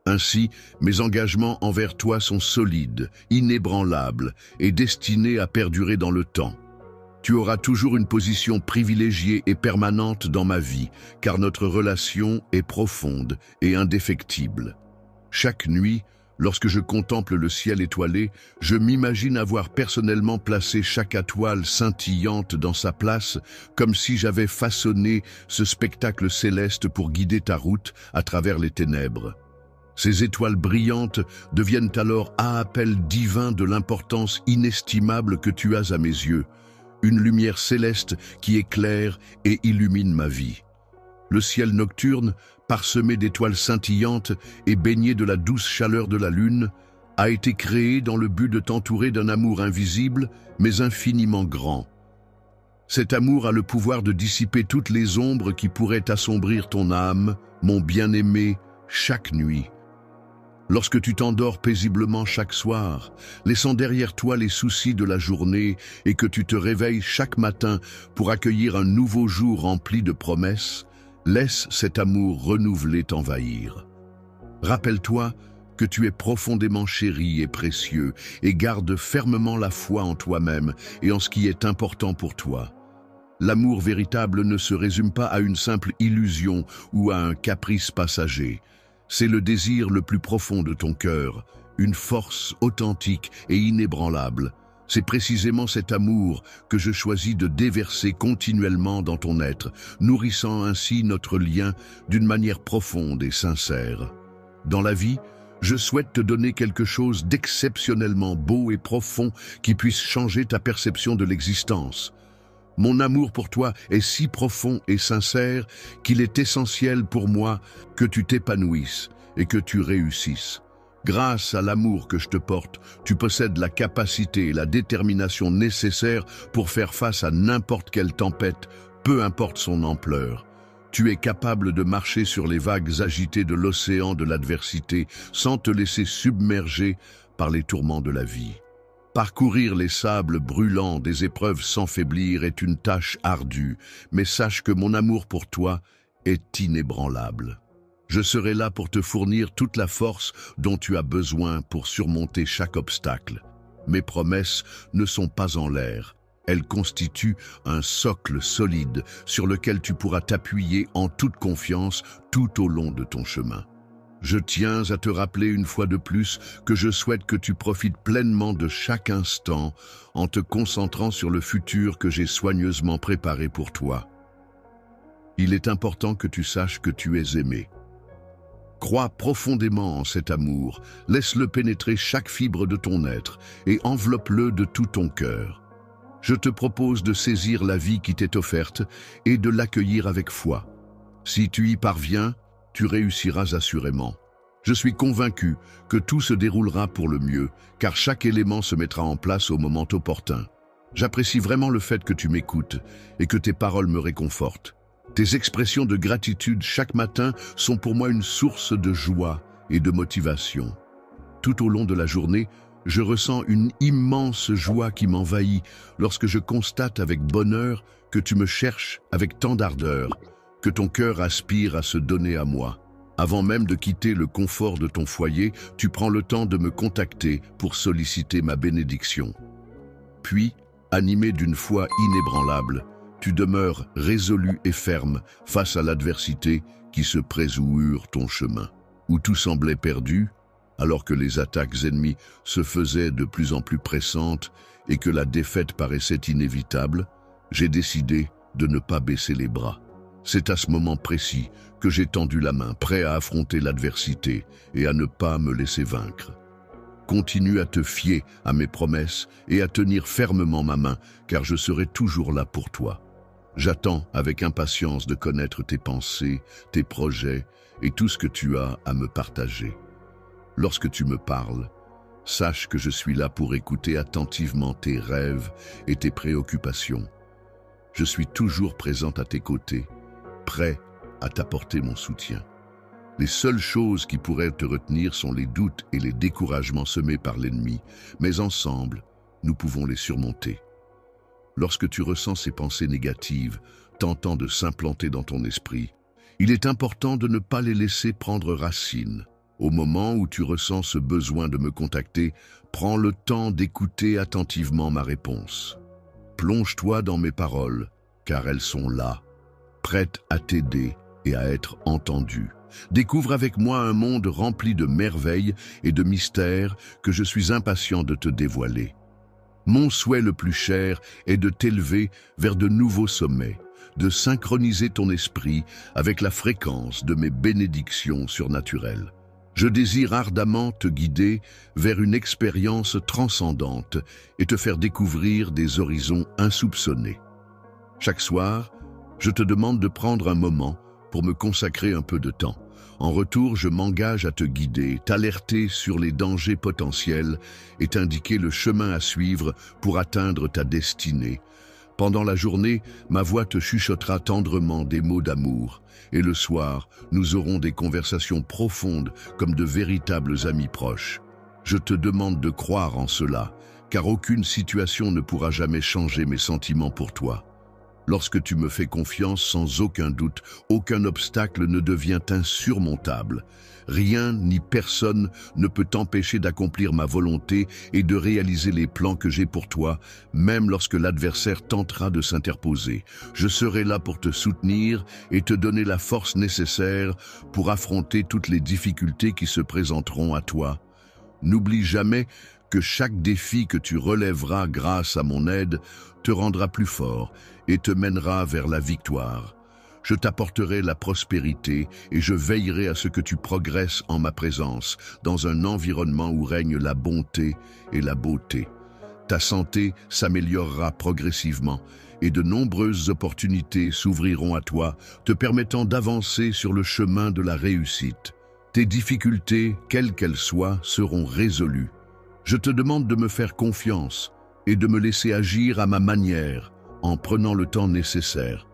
Ainsi, mes engagements envers toi sont solides, inébranlables et destinés à perdurer dans le temps. Tu auras toujours une position privilégiée et permanente dans ma vie, car notre relation est profonde et indéfectible. Chaque nuit, lorsque je contemple le ciel étoilé, je m'imagine avoir personnellement placé chaque étoile scintillante dans sa place, comme si j'avais façonné ce spectacle céleste pour guider ta route à travers les ténèbres. Ces étoiles brillantes deviennent alors un appel divin de l'importance inestimable que tu as à mes yeux, une lumière céleste qui éclaire et illumine ma vie. Le ciel nocturne, parsemé d'étoiles scintillantes et baigné de la douce chaleur de la lune, a été créé dans le but de t'entourer d'un amour invisible, mais infiniment grand. Cet amour a le pouvoir de dissiper toutes les ombres qui pourraient assombrir ton âme, mon bien-aimé, chaque nuit. Lorsque tu t'endors paisiblement chaque soir, laissant derrière toi les soucis de la journée et que tu te réveilles chaque matin pour accueillir un nouveau jour rempli de promesses, laisse cet amour renouvelé t'envahir. Rappelle-toi que tu es profondément chéri et précieux et garde fermement la foi en toi-même et en ce qui est important pour toi. L'amour véritable ne se résume pas à une simple illusion ou à un caprice passager. C'est le désir le plus profond de ton cœur, une force authentique et inébranlable. C'est précisément cet amour que je choisis de déverser continuellement dans ton être, nourrissant ainsi notre lien d'une manière profonde et sincère. Dans la vie, je souhaite te donner quelque chose d'exceptionnellement beau et profond qui puisse changer ta perception de l'existence. Mon amour pour toi est si profond et sincère qu'il est essentiel pour moi que tu t'épanouisses et que tu réussisses. Grâce à l'amour que je te porte, tu possèdes la capacité et la détermination nécessaires pour faire face à n'importe quelle tempête, peu importe son ampleur. Tu es capable de marcher sur les vagues agitées de l'océan de l'adversité sans te laisser submerger par les tourments de la vie. Parcourir les sables brûlants des épreuves sans faiblir est une tâche ardue, mais sache que mon amour pour toi est inébranlable. Je serai là pour te fournir toute la force dont tu as besoin pour surmonter chaque obstacle. Mes promesses ne sont pas en l'air. Elles constituent un socle solide sur lequel tu pourras t'appuyer en toute confiance tout au long de ton chemin. Je tiens à te rappeler une fois de plus que je souhaite que tu profites pleinement de chaque instant en te concentrant sur le futur que j'ai soigneusement préparé pour toi. Il est important que tu saches que tu es aimé. Crois profondément en cet amour, laisse-le pénétrer chaque fibre de ton être et enveloppe-le de tout ton cœur. Je te propose de saisir la vie qui t'est offerte et de l'accueillir avec foi. Si tu y parviens, tu réussiras assurément. Je suis convaincu que tout se déroulera pour le mieux, car chaque élément se mettra en place au moment opportun. J'apprécie vraiment le fait que tu m'écoutes et que tes paroles me réconfortent. Tes expressions de gratitude chaque matin sont pour moi une source de joie et de motivation. Tout au long de la journée, je ressens une immense joie qui m'envahit lorsque je constate avec bonheur que tu me cherches avec tant d'ardeur, que ton cœur aspire à se donner à moi. Avant même de quitter le confort de ton foyer, tu prends le temps de me contacter pour solliciter ma bénédiction. Puis, animé d'une foi inébranlable, tu demeures résolu et ferme face à l'adversité qui se présoure ton chemin. Où tout semblait perdu, alors que les attaques ennemies se faisaient de plus en plus pressantes et que la défaite paraissait inévitable, j'ai décidé de ne pas baisser les bras. C'est à ce moment précis que j'ai tendu la main, prêt à affronter l'adversité et à ne pas me laisser vaincre. Continue à te fier à mes promesses et à tenir fermement ma main, car je serai toujours là pour toi. J'attends avec impatience de connaître tes pensées, tes projets et tout ce que tu as à me partager. Lorsque tu me parles, sache que je suis là pour écouter attentivement tes rêves et tes préoccupations. Je suis toujours présent à tes côtés, prêt à t'apporter mon soutien. Les seules choses qui pourraient te retenir sont les doutes et les découragements semés par l'ennemi, mais ensemble, nous pouvons les surmonter. Lorsque tu ressens ces pensées négatives, tentant de s'implanter dans ton esprit, il est important de ne pas les laisser prendre racine. Au moment où tu ressens ce besoin de me contacter, prends le temps d'écouter attentivement ma réponse. Plonge-toi dans mes paroles, car elles sont là, prêtes à t'aider et à être entendues. Découvre avec moi un monde rempli de merveilles et de mystères que je suis impatient de te dévoiler. Mon souhait le plus cher est de t'élever vers de nouveaux sommets, de synchroniser ton esprit avec la fréquence de mes bénédictions surnaturelles. Je désire ardemment te guider vers une expérience transcendante et te faire découvrir des horizons insoupçonnés. Chaque soir, je te demande de prendre un moment pour me consacrer un peu de temps. En retour, je m'engage à te guider, t'alerter sur les dangers potentiels et t'indiquer le chemin à suivre pour atteindre ta destinée. Pendant la journée, ma voix te chuchotera tendrement des mots d'amour. Et le soir, nous aurons des conversations profondes comme de véritables amis proches. Je te demande de croire en cela, car aucune situation ne pourra jamais changer mes sentiments pour toi. Lorsque tu me fais confiance, sans aucun doute, aucun obstacle ne devient insurmontable. Rien ni personne ne peut t'empêcher d'accomplir ma volonté et de réaliser les plans que j'ai pour toi, même lorsque l'adversaire tentera de s'interposer. Je serai là pour te soutenir et te donner la force nécessaire pour affronter toutes les difficultés qui se présenteront à toi. N'oublie jamais que chaque défi que tu relèveras grâce à mon aide te rendra plus fort et te mènera vers la victoire. Je t'apporterai la prospérité et je veillerai à ce que tu progresses en ma présence, dans un environnement où règne la bonté et la beauté. Ta santé s'améliorera progressivement et de nombreuses opportunités s'ouvriront à toi, te permettant d'avancer sur le chemin de la réussite. Tes difficultés, quelles qu'elles soient, seront résolues. Je te demande de me faire confiance et de me laisser agir à ma manière, en prenant le temps nécessaire.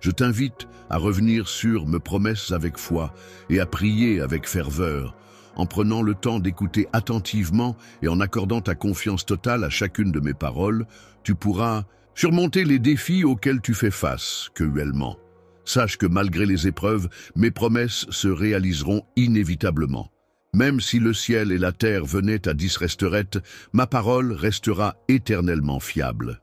Je t'invite à revenir sur mes promesses avec foi et à prier avec ferveur, en prenant le temps d'écouter attentivement et en accordant ta confiance totale à chacune de mes paroles, tu pourras surmonter les défis auxquels tu fais face cruellement. Sache que malgré les épreuves, mes promesses se réaliseront inévitablement. Même si le ciel et la terre venaient à disresterettes, ma parole restera éternellement fiable.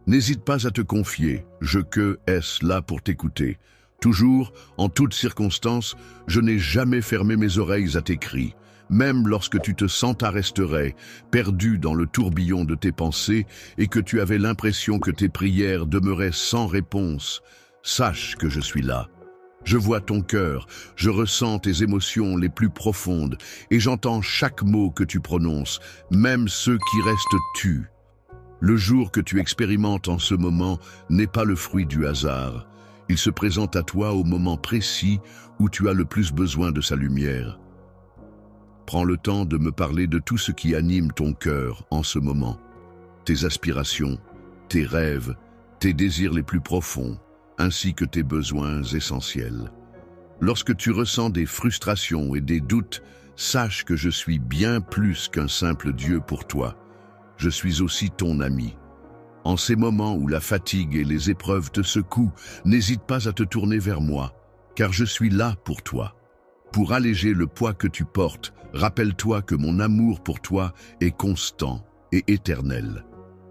N'hésite pas à te confier, je que est là pour t'écouter. Toujours, en toutes circonstances, je n'ai jamais fermé mes oreilles à tes cris. Même lorsque tu te s'arrêterais, perdu dans le tourbillon de tes pensées et que tu avais l'impression que tes prières demeuraient sans réponse, sache que je suis là. Je vois ton cœur, je ressens tes émotions les plus profondes et j'entends chaque mot que tu prononces, même ceux qui restent tus. Le jour que tu expérimentes en ce moment n'est pas le fruit du hasard. Il se présente à toi au moment précis où tu as le plus besoin de sa lumière. Prends le temps de me parler de tout ce qui anime ton cœur en ce moment. Tes aspirations, tes rêves, tes désirs les plus profonds, ainsi que tes besoins essentiels. Lorsque tu ressens des frustrations et des doutes, sache que je suis bien plus qu'un simple Dieu pour toi. Je suis aussi ton ami. En ces moments où la fatigue et les épreuves te secouent, n'hésite pas à te tourner vers moi, car je suis là pour toi. Pour alléger le poids que tu portes, rappelle-toi que mon amour pour toi est constant et éternel.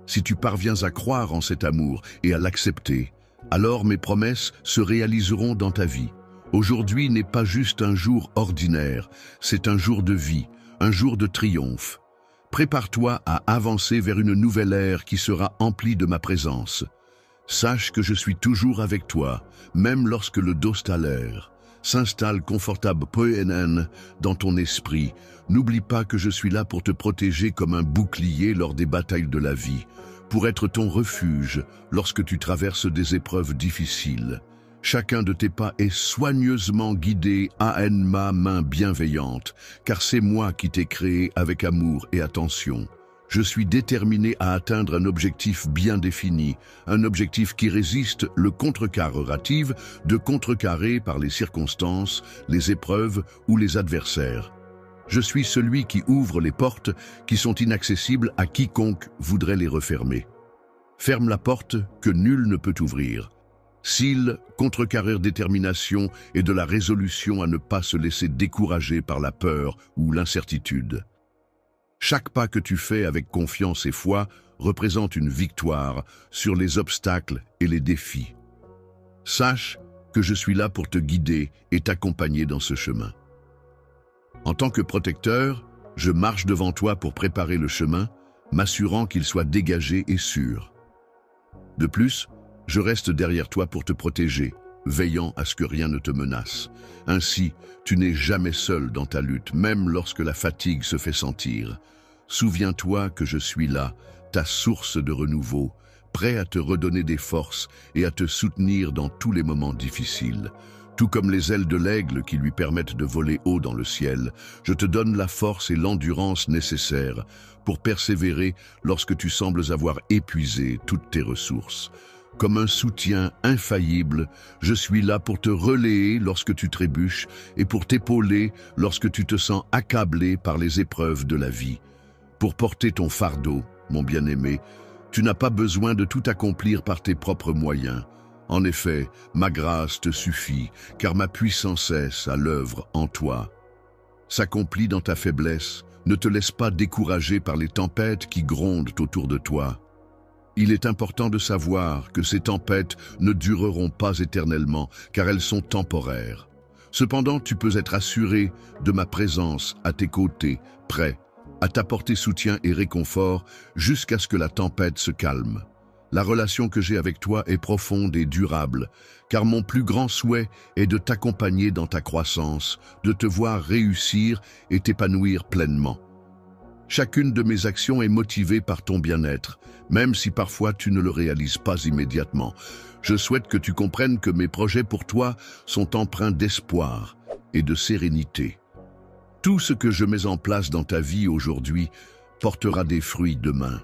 Si tu parviens à croire en cet amour et à l'accepter, alors mes promesses se réaliseront dans ta vie. Aujourd'hui n'est pas juste un jour ordinaire, c'est un jour de vie, un jour de triomphe. Prépare-toi à avancer vers une nouvelle ère qui sera emplie de ma présence. Sache que je suis toujours avec toi, même lorsque le dos t'a l'air. s'installe confortablement dans ton esprit. N'oublie pas que je suis là pour te protéger comme un bouclier lors des batailles de la vie, pour être ton refuge lorsque tu traverses des épreuves difficiles. Chacun de tes pas est soigneusement guidé à ma main bienveillante, car c'est moi qui t'ai créé avec amour et attention. Je suis déterminé à atteindre un objectif bien défini, un objectif qui résiste le contrecarrative de contrecarrer par les circonstances, les épreuves ou les adversaires. Je suis celui qui ouvre les portes qui sont inaccessibles à quiconque voudrait les refermer. Ferme la porte que nul ne peut ouvrir. S'il, contrecarrer détermination et de la résolution à ne pas se laisser décourager par la peur ou l'incertitude. Chaque pas que tu fais avec confiance et foi représente une victoire sur les obstacles et les défis. Sache que je suis là pour te guider et t'accompagner dans ce chemin. En tant que protecteur, je marche devant toi pour préparer le chemin, m'assurant qu'il soit dégagé et sûr. De plus, je reste derrière toi pour te protéger, veillant à ce que rien ne te menace. Ainsi, tu n'es jamais seul dans ta lutte, même lorsque la fatigue se fait sentir. Souviens-toi que je suis là, ta source de renouveau, prêt à te redonner des forces et à te soutenir dans tous les moments difficiles. Tout comme les ailes de l'aigle qui lui permettent de voler haut dans le ciel, je te donne la force et l'endurance nécessaires pour persévérer lorsque tu sembles avoir épuisé toutes tes ressources. Comme un soutien infaillible, je suis là pour te relayer lorsque tu trébuches et pour t'épauler lorsque tu te sens accablé par les épreuves de la vie. Pour porter ton fardeau, mon bien-aimé, tu n'as pas besoin de tout accomplir par tes propres moyens. En effet, ma grâce te suffit, car ma puissance est à l'œuvre en toi. S'accomplit dans ta faiblesse, ne te laisse pas décourager par les tempêtes qui grondent autour de toi. Il est important de savoir que ces tempêtes ne dureront pas éternellement, car elles sont temporaires. Cependant, tu peux être assuré de ma présence à tes côtés, prêt à t'apporter soutien et réconfort jusqu'à ce que la tempête se calme. La relation que j'ai avec toi est profonde et durable, car mon plus grand souhait est de t'accompagner dans ta croissance, de te voir réussir et t'épanouir pleinement. Chacune de mes actions est motivée par ton bien-être, même si parfois tu ne le réalises pas immédiatement. Je souhaite que tu comprennes que mes projets pour toi sont empreints d'espoir et de sérénité. Tout ce que je mets en place dans ta vie aujourd'hui portera des fruits demain.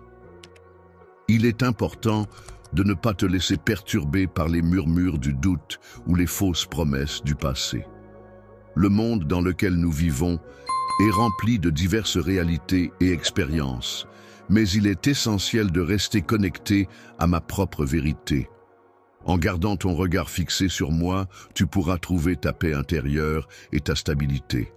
Il est important de ne pas te laisser perturber par les murmures du doute ou les fausses promesses du passé. Le monde dans lequel nous vivons est rempli de diverses réalités et expériences, mais il est essentiel de rester connecté à ma propre vérité. En gardant ton regard fixé sur moi, tu pourras trouver ta paix intérieure et ta stabilité.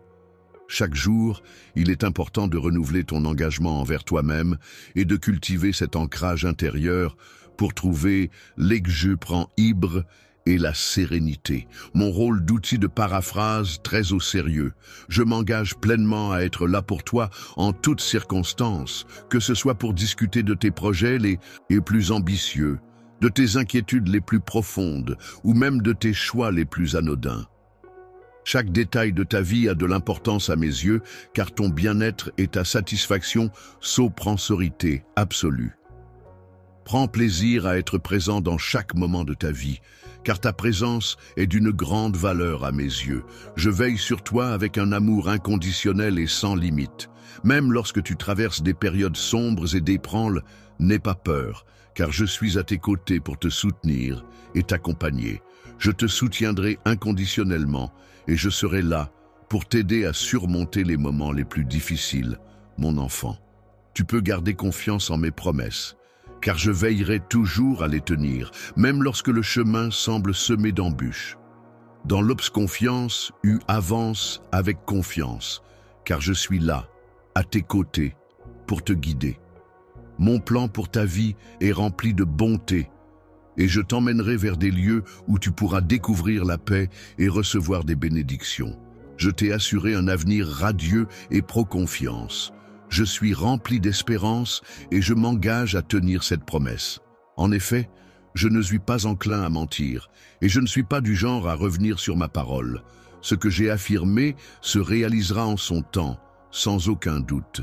Chaque jour, il est important de renouveler ton engagement envers toi-même et de cultiver cet ancrage intérieur pour trouver l'exuprant-ibre et la sérénité. Mon rôle d'outil de paraphrase très au sérieux. Je m'engage pleinement à être là pour toi en toutes circonstances, que ce soit pour discuter de tes projets les plus ambitieux, de tes inquiétudes les plus profondes ou même de tes choix les plus anodins. Chaque détail de ta vie a de l'importance à mes yeux, car ton bien-être et ta satisfaction sopransorité absolue. Prends plaisir à être présent dans chaque moment de ta vie, car ta présence est d'une grande valeur à mes yeux. Je veille sur toi avec un amour inconditionnel et sans limite. Même lorsque tu traverses des périodes sombres et d'ébranle, n'aie pas peur, car je suis à tes côtés pour te soutenir et t'accompagner. Je te soutiendrai inconditionnellement et je serai là pour t'aider à surmonter les moments les plus difficiles, mon enfant. Tu peux garder confiance en mes promesses, car je veillerai toujours à les tenir, même lorsque le chemin semble semé d'embûches. Dans l'obsconfiance, avance avec confiance, car je suis là, à tes côtés, pour te guider. Mon plan pour ta vie est rempli de bonté, et je t'emmènerai vers des lieux où tu pourras découvrir la paix et recevoir des bénédictions. Je t'ai assuré un avenir radieux et pro-confiance. Je suis rempli d'espérance et je m'engage à tenir cette promesse. En effet, je ne suis pas enclin à mentir et je ne suis pas du genre à revenir sur ma parole. Ce que j'ai affirmé se réalisera en son temps, sans aucun doute.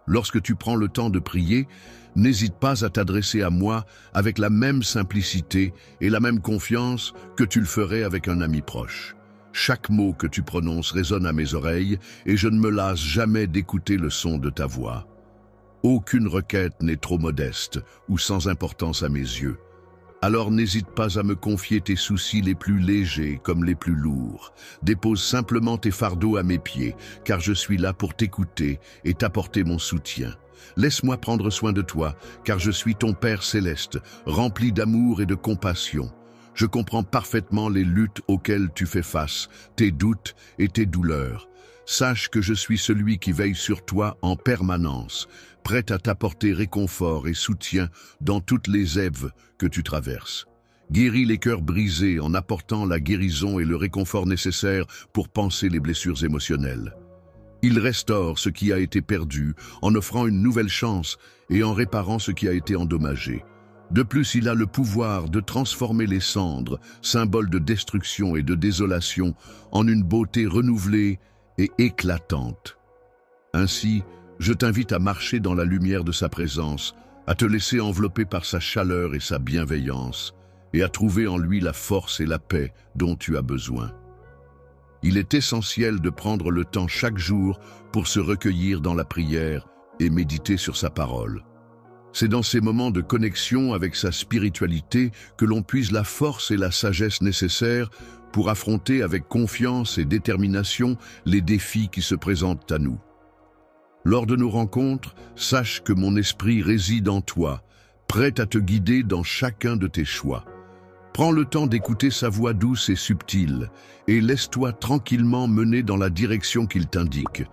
Lorsque tu prends le temps de prier, n'hésite pas à t'adresser à moi avec la même simplicité et la même confiance que tu le ferais avec un ami proche. Chaque mot que tu prononces résonne à mes oreilles et je ne me lasse jamais d'écouter le son de ta voix. Aucune requête n'est trop modeste ou sans importance à mes yeux. Alors n'hésite pas à me confier tes soucis les plus légers comme les plus lourds. Dépose simplement tes fardeaux à mes pieds, car je suis là pour t'écouter et t'apporter mon soutien. Laisse-moi prendre soin de toi, car je suis ton Père céleste, rempli d'amour et de compassion. Je comprends parfaitement les luttes auxquelles tu fais face, tes doutes et tes douleurs. Sache que je suis celui qui veille sur toi en permanence, prêt à t'apporter réconfort et soutien dans toutes les épreuves que tu traverses. Guéris les cœurs brisés en apportant la guérison et le réconfort nécessaires pour panser les blessures émotionnelles. Il restaure ce qui a été perdu en offrant une nouvelle chance et en réparant ce qui a été endommagé. De plus, il a le pouvoir de transformer les cendres, symboles de destruction et de désolation, en une beauté renouvelée et éclatante. Ainsi, je t'invite à marcher dans la lumière de sa présence, à te laisser envelopper par sa chaleur et sa bienveillance, et à trouver en lui la force et la paix dont tu as besoin. Il est essentiel de prendre le temps chaque jour pour se recueillir dans la prière et méditer sur sa parole. C'est dans ces moments de connexion avec sa spiritualité que l'on puise la force et la sagesse nécessaires pour affronter avec confiance et détermination les défis qui se présentent à nous. Lors de nos rencontres, sache que mon esprit réside en toi, prêt à te guider dans chacun de tes choix. Prends le temps d'écouter sa voix douce et subtile, et laisse-toi tranquillement mener dans la direction qu'il t'indique.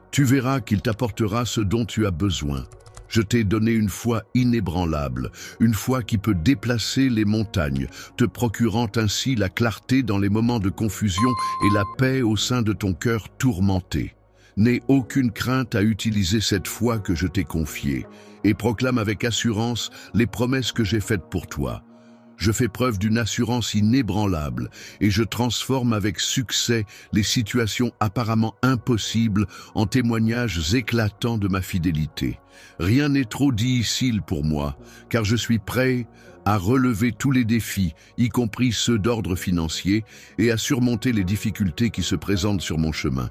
Tu verras qu'il t'apportera ce dont tu as besoin. Je t'ai donné une foi inébranlable, une foi qui peut déplacer les montagnes, te procurant ainsi la clarté dans les moments de confusion et la paix au sein de ton cœur tourmenté. N'aie aucune crainte à utiliser cette foi que je t'ai confiée et proclame avec assurance les promesses que j'ai faites pour toi. Je fais preuve d'une assurance inébranlable et je transforme avec succès les situations apparemment impossibles en témoignages éclatants de ma fidélité. Rien n'est trop difficile pour moi, car je suis prêt à relever tous les défis, y compris ceux d'ordre financier, et à surmonter les difficultés qui se présentent sur mon chemin.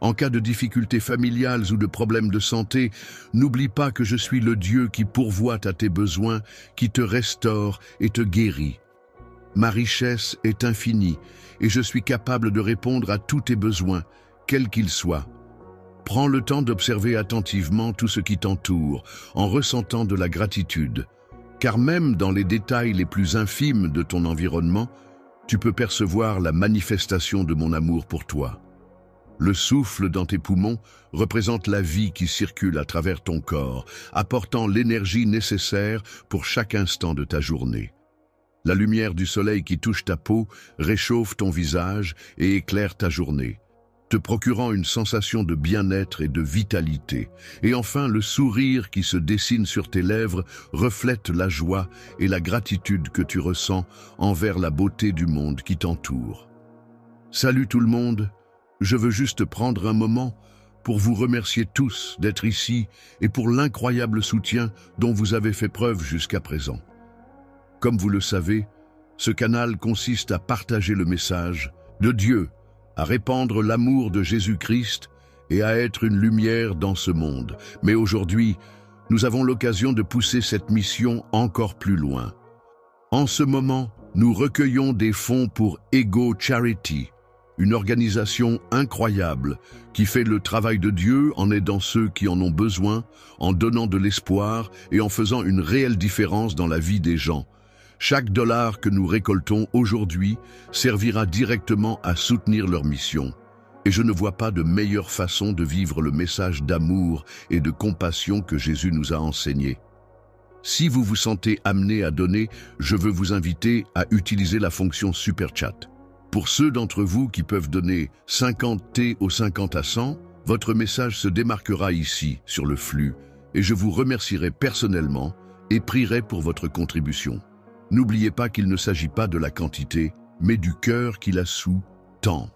En cas de difficultés familiales ou de problèmes de santé, n'oublie pas que je suis le Dieu qui pourvoit à tes besoins, qui te restaure et te guérit. Ma richesse est infinie et je suis capable de répondre à tous tes besoins, quels qu'ils soient. Prends le temps d'observer attentivement tout ce qui t'entoure, en ressentant de la gratitude. Car même dans les détails les plus infimes de ton environnement, tu peux percevoir la manifestation de mon amour pour toi. Le souffle dans tes poumons représente la vie qui circule à travers ton corps, apportant l'énergie nécessaire pour chaque instant de ta journée. La lumière du soleil qui touche ta peau réchauffe ton visage et éclaire ta journée, te procurant une sensation de bien-être et de vitalité. Et enfin, le sourire qui se dessine sur tes lèvres reflète la joie et la gratitude que tu ressens envers la beauté du monde qui t'entoure. Salut tout le monde! Je veux juste prendre un moment pour vous remercier tous d'être ici et pour l'incroyable soutien dont vous avez fait preuve jusqu'à présent. Comme vous le savez, ce canal consiste à partager le message de Dieu, à répandre l'amour de Jésus-Christ et à être une lumière dans ce monde. Mais aujourd'hui, nous avons l'occasion de pousser cette mission encore plus loin. En ce moment, nous recueillons des fonds pour Ego Charity, une organisation incroyable qui fait le travail de Dieu en aidant ceux qui en ont besoin, en donnant de l'espoir et en faisant une réelle différence dans la vie des gens. Chaque dollar que nous récoltons aujourd'hui servira directement à soutenir leur mission. Et je ne vois pas de meilleure façon de vivre le message d'amour et de compassion que Jésus nous a enseigné. Si vous vous sentez amené à donner, je veux vous inviter à utiliser la fonction Super Chat. Pour ceux d'entre vous qui peuvent donner 50 T au 50 à 100, votre message se démarquera ici, sur le flux, et je vous remercierai personnellement et prierai pour votre contribution. N'oubliez pas qu'il ne s'agit pas de la quantité, mais du cœur qui la sous-tend.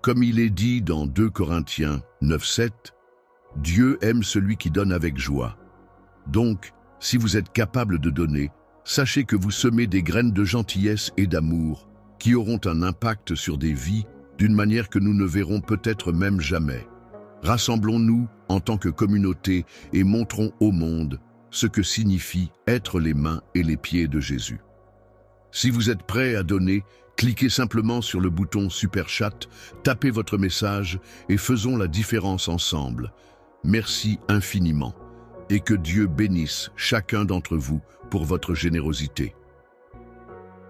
Comme il est dit dans 2 Corinthiens 9:7, Dieu aime celui qui donne avec joie. Donc, si vous êtes capable de donner, sachez que vous semez des graines de gentillesse et d'amour qui auront un impact sur des vies d'une manière que nous ne verrons peut-être même jamais. Rassemblons-nous en tant que communauté et montrons au monde ce que signifie être les mains et les pieds de Jésus. Si vous êtes prêt à donner, cliquez simplement sur le bouton Super Chat, tapez votre message et faisons la différence ensemble. Merci infiniment et que Dieu bénisse chacun d'entre vous pour votre générosité.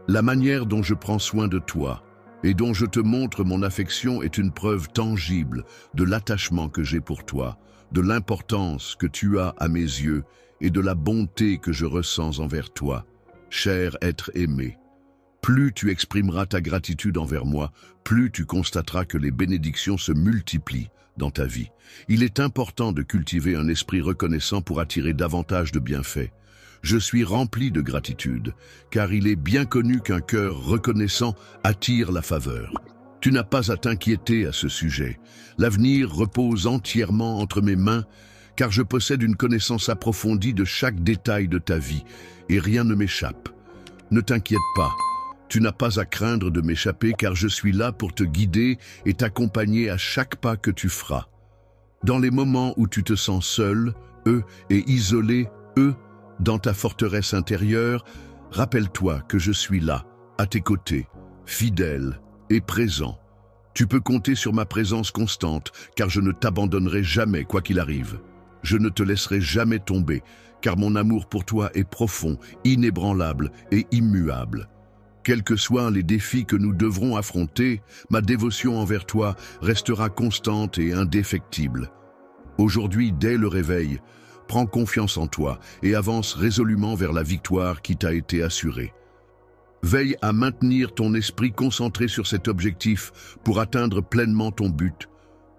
La manière dont je prends soin de toi et dont je te montre mon affection est une preuve tangible de l'attachement que j'ai pour toi, de l'importance que tu as à mes yeux et de la bonté que je ressens envers toi, cher être aimé. Plus tu exprimeras ta gratitude envers moi, plus tu constateras que les bénédictions se multiplient dans ta vie. Il est important de cultiver un esprit reconnaissant pour attirer davantage de bienfaits. Je suis rempli de gratitude, car il est bien connu qu'un cœur reconnaissant attire la faveur. Tu n'as pas à t'inquiéter à ce sujet. L'avenir repose entièrement entre mes mains, car je possède une connaissance approfondie de chaque détail de ta vie, et rien ne m'échappe. Ne t'inquiète pas. Tu n'as pas à craindre de m'échapper car je suis là pour te guider et t'accompagner à chaque pas que tu feras. Dans les moments où tu te sens seul, et isolé, dans ta forteresse intérieure, rappelle-toi que je suis là, à tes côtés, fidèle et présent. Tu peux compter sur ma présence constante car je ne t'abandonnerai jamais quoi qu'il arrive. Je ne te laisserai jamais tomber car mon amour pour toi est profond, inébranlable et immuable. Quels que soient les défis que nous devrons affronter, ma dévotion envers toi restera constante et indéfectible. Aujourd'hui, dès le réveil, prends confiance en toi et avance résolument vers la victoire qui t'a été assurée. Veille à maintenir ton esprit concentré sur cet objectif pour atteindre pleinement ton but.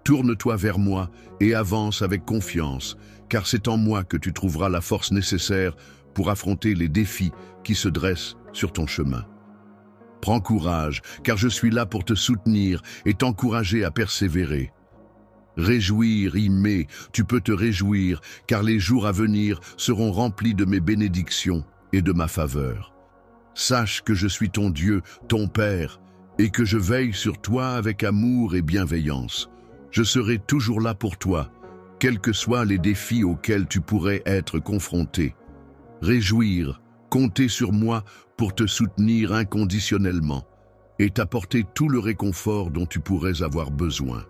Tourne-toi vers moi et avance avec confiance, car c'est en moi que tu trouveras la force nécessaire pour affronter les défis qui se dressent sur ton chemin. Prends courage, car je suis là pour te soutenir et t'encourager à persévérer. Réjouir, aimer, tu peux te réjouir, car les jours à venir seront remplis de mes bénédictions et de ma faveur. Sache que je suis ton Dieu, ton Père, et que je veille sur toi avec amour et bienveillance. Je serai toujours là pour toi, quels que soient les défis auxquels tu pourrais être confronté. Réjouir, compter sur moi pour te soutenir inconditionnellement et t'apporter tout le réconfort dont tu pourrais avoir besoin.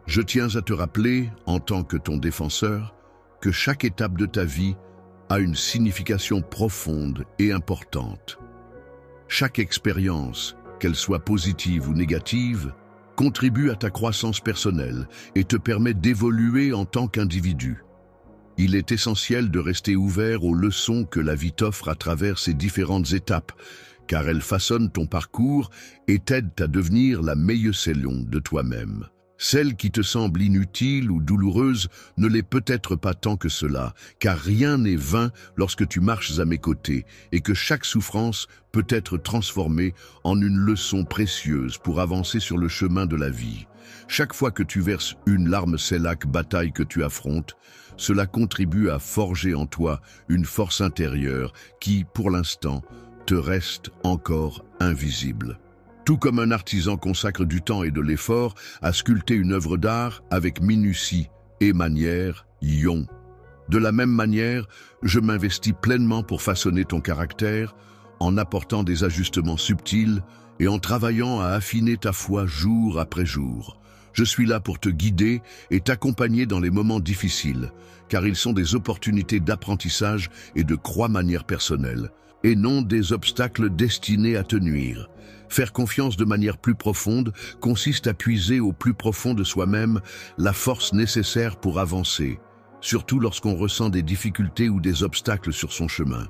Je tiens à te rappeler, en tant que ton défenseur, que chaque étape de ta vie a une signification profonde et importante. Chaque expérience, qu'elle soit positive ou négative, contribue à ta croissance personnelle et te permet d'évoluer en tant qu'individu. Il est essentiel de rester ouvert aux leçons que la vie t'offre à travers ces différentes étapes, car elles façonnent ton parcours et t'aident à devenir la meilleure version de toi-même. Celle qui te semble inutile ou douloureuse ne l'est peut-être pas tant que cela, car rien n'est vain lorsque tu marches à mes côtés et que chaque souffrance peut être transformée en une leçon précieuse pour avancer sur le chemin de la vie. Chaque fois que tu verses une larme, c'est la bataille que tu affrontes. Cela contribue à forger en toi une force intérieure qui, pour l'instant, te reste encore invisible. Tout comme un artisan consacre du temps et de l'effort à sculpter une œuvre d'art avec minutie et manière, De la même manière, je m'investis pleinement pour façonner ton caractère, en apportant des ajustements subtils et en travaillant à affiner ta foi jour après jour. Je suis là pour te guider et t'accompagner dans les moments difficiles, car ils sont des opportunités d'apprentissage et de croix-manière personnelle, et non des obstacles destinés à te nuire. Faire confiance de manière plus profonde consiste à puiser au plus profond de soi-même la force nécessaire pour avancer, surtout lorsqu'on ressent des difficultés ou des obstacles sur son chemin.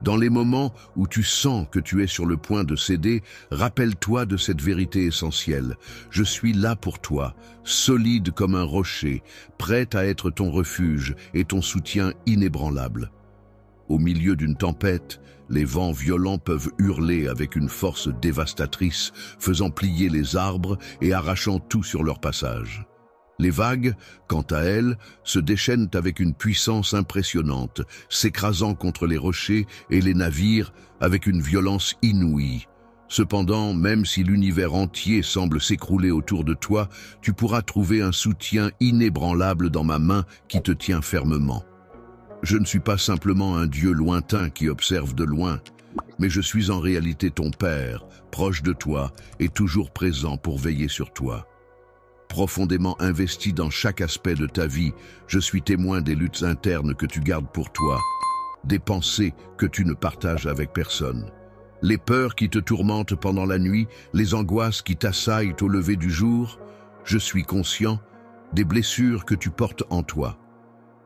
Dans les moments où tu sens que tu es sur le point de céder, rappelle-toi de cette vérité essentielle. Je suis là pour toi, solide comme un rocher, prêt à être ton refuge et ton soutien inébranlable. Au milieu d'une tempête, les vents violents peuvent hurler avec une force dévastatrice, faisant plier les arbres et arrachant tout sur leur passage. Les vagues, quant à elles, se déchaînent avec une puissance impressionnante, s'écrasant contre les rochers et les navires avec une violence inouïe. Cependant, même si l'univers entier semble s'écrouler autour de toi, tu pourras trouver un soutien inébranlable dans ma main qui te tient fermement. Je ne suis pas simplement un Dieu lointain qui observe de loin, mais je suis en réalité ton Père, proche de toi et toujours présent pour veiller sur toi. Profondément investi dans chaque aspect de ta vie, je suis témoin des luttes internes que tu gardes pour toi, des pensées que tu ne partages avec personne, les peurs qui te tourmentent pendant la nuit, les angoisses qui t'assaillent au lever du jour. Je suis conscient des blessures que tu portes en toi.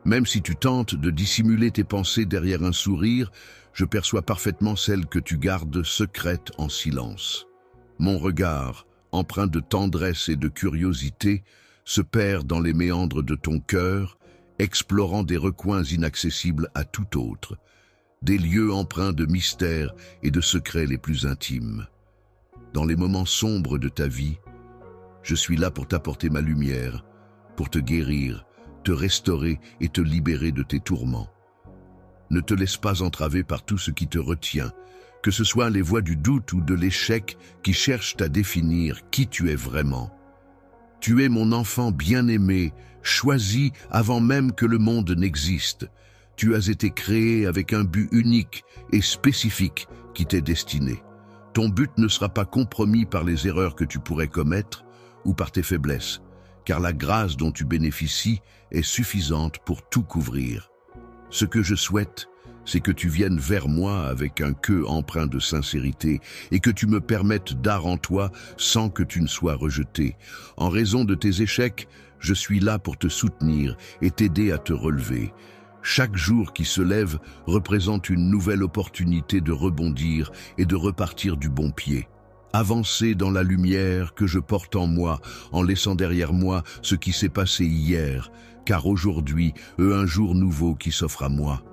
Même si tu tentes de dissimuler tes pensées derrière un sourire, je perçois parfaitement celles que tu gardes secrètes en silence. Mon regard, empreint de tendresse et de curiosité, se perd dans les méandres de ton cœur, explorant des recoins inaccessibles à tout autre, des lieux empreints de mystères et de secrets les plus intimes. Dans les moments sombres de ta vie, je suis là pour t'apporter ma lumière, pour te guérir, te restaurer et te libérer de tes tourments. Ne te laisse pas entraver par tout ce qui te retient, que ce soit les voix du doute ou de l'échec qui cherchent à définir qui tu es vraiment. Tu es mon enfant bien-aimé, choisi avant même que le monde n'existe. Tu as été créé avec un but unique et spécifique qui t'est destiné. Ton but ne sera pas compromis par les erreurs que tu pourrais commettre ou par tes faiblesses, car la grâce dont tu bénéficies est suffisante pour tout couvrir. Ce que je souhaite, c'est que tu viennes vers moi avec un cœur empreint de sincérité et que tu me permettes d'art en toi sans que tu ne sois rejeté. En raison de tes échecs, je suis là pour te soutenir et t'aider à te relever. Chaque jour qui se lève représente une nouvelle opportunité de rebondir et de repartir du bon pied. Avancer dans la lumière que je porte en moi, en laissant derrière moi ce qui s'est passé hier, car aujourd'hui, un jour nouveau qui s'offre à moi.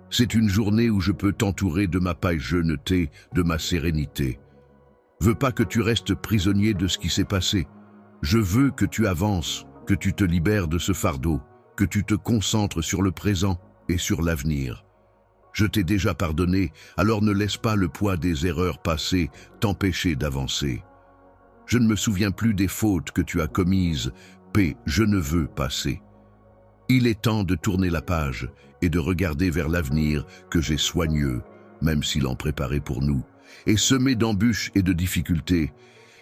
C'est une journée où je peux t'entourer de ma paille jeunetée, de ma sérénité. Veux pas que tu restes prisonnier de ce qui s'est passé. Je veux que tu avances, que tu te libères de ce fardeau, que tu te concentres sur le présent et sur l'avenir. Je t'ai déjà pardonné, alors ne laisse pas le poids des erreurs passées t'empêcher d'avancer. Je ne me souviens plus des fautes que tu as commises, paix, je ne veux passer. Il est temps de tourner la page et de regarder vers l'avenir que j'ai soigneux, même s'il en préparait pour nous, et semé d'embûches et de difficultés.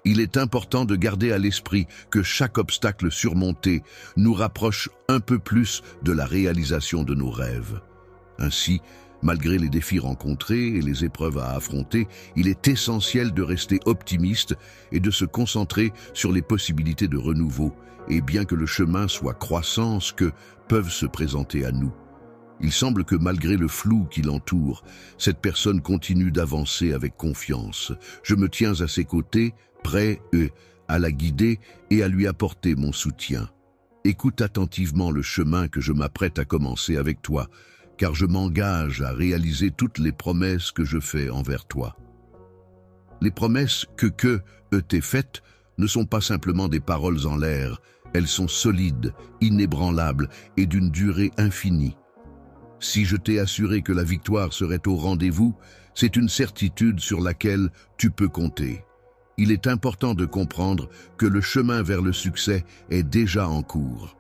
Il est important de garder à l'esprit que chaque obstacle surmonté nous rapproche un peu plus de la réalisation de nos rêves. Ainsi, malgré les défis rencontrés et les épreuves à affronter, il est essentiel de rester optimiste et de se concentrer sur les possibilités de renouveau, et bien que le chemin soit croissance que peuvent se présenter à nous. Il semble que malgré le flou qui l'entoure, cette personne continue d'avancer avec confiance. Je me tiens à ses côtés, prêt à la guider et à lui apporter mon soutien. Écoute attentivement le chemin que je m'apprête à commencer avec toi, car je m'engage à réaliser toutes les promesses que je fais envers toi. Les promesses que t'ai faites ne sont pas simplement des paroles en l'air, elles sont solides, inébranlables et d'une durée infinie. Si je t'ai assuré que la victoire serait au rendez-vous, c'est une certitude sur laquelle tu peux compter. Il est important de comprendre que le chemin vers le succès est déjà en cours.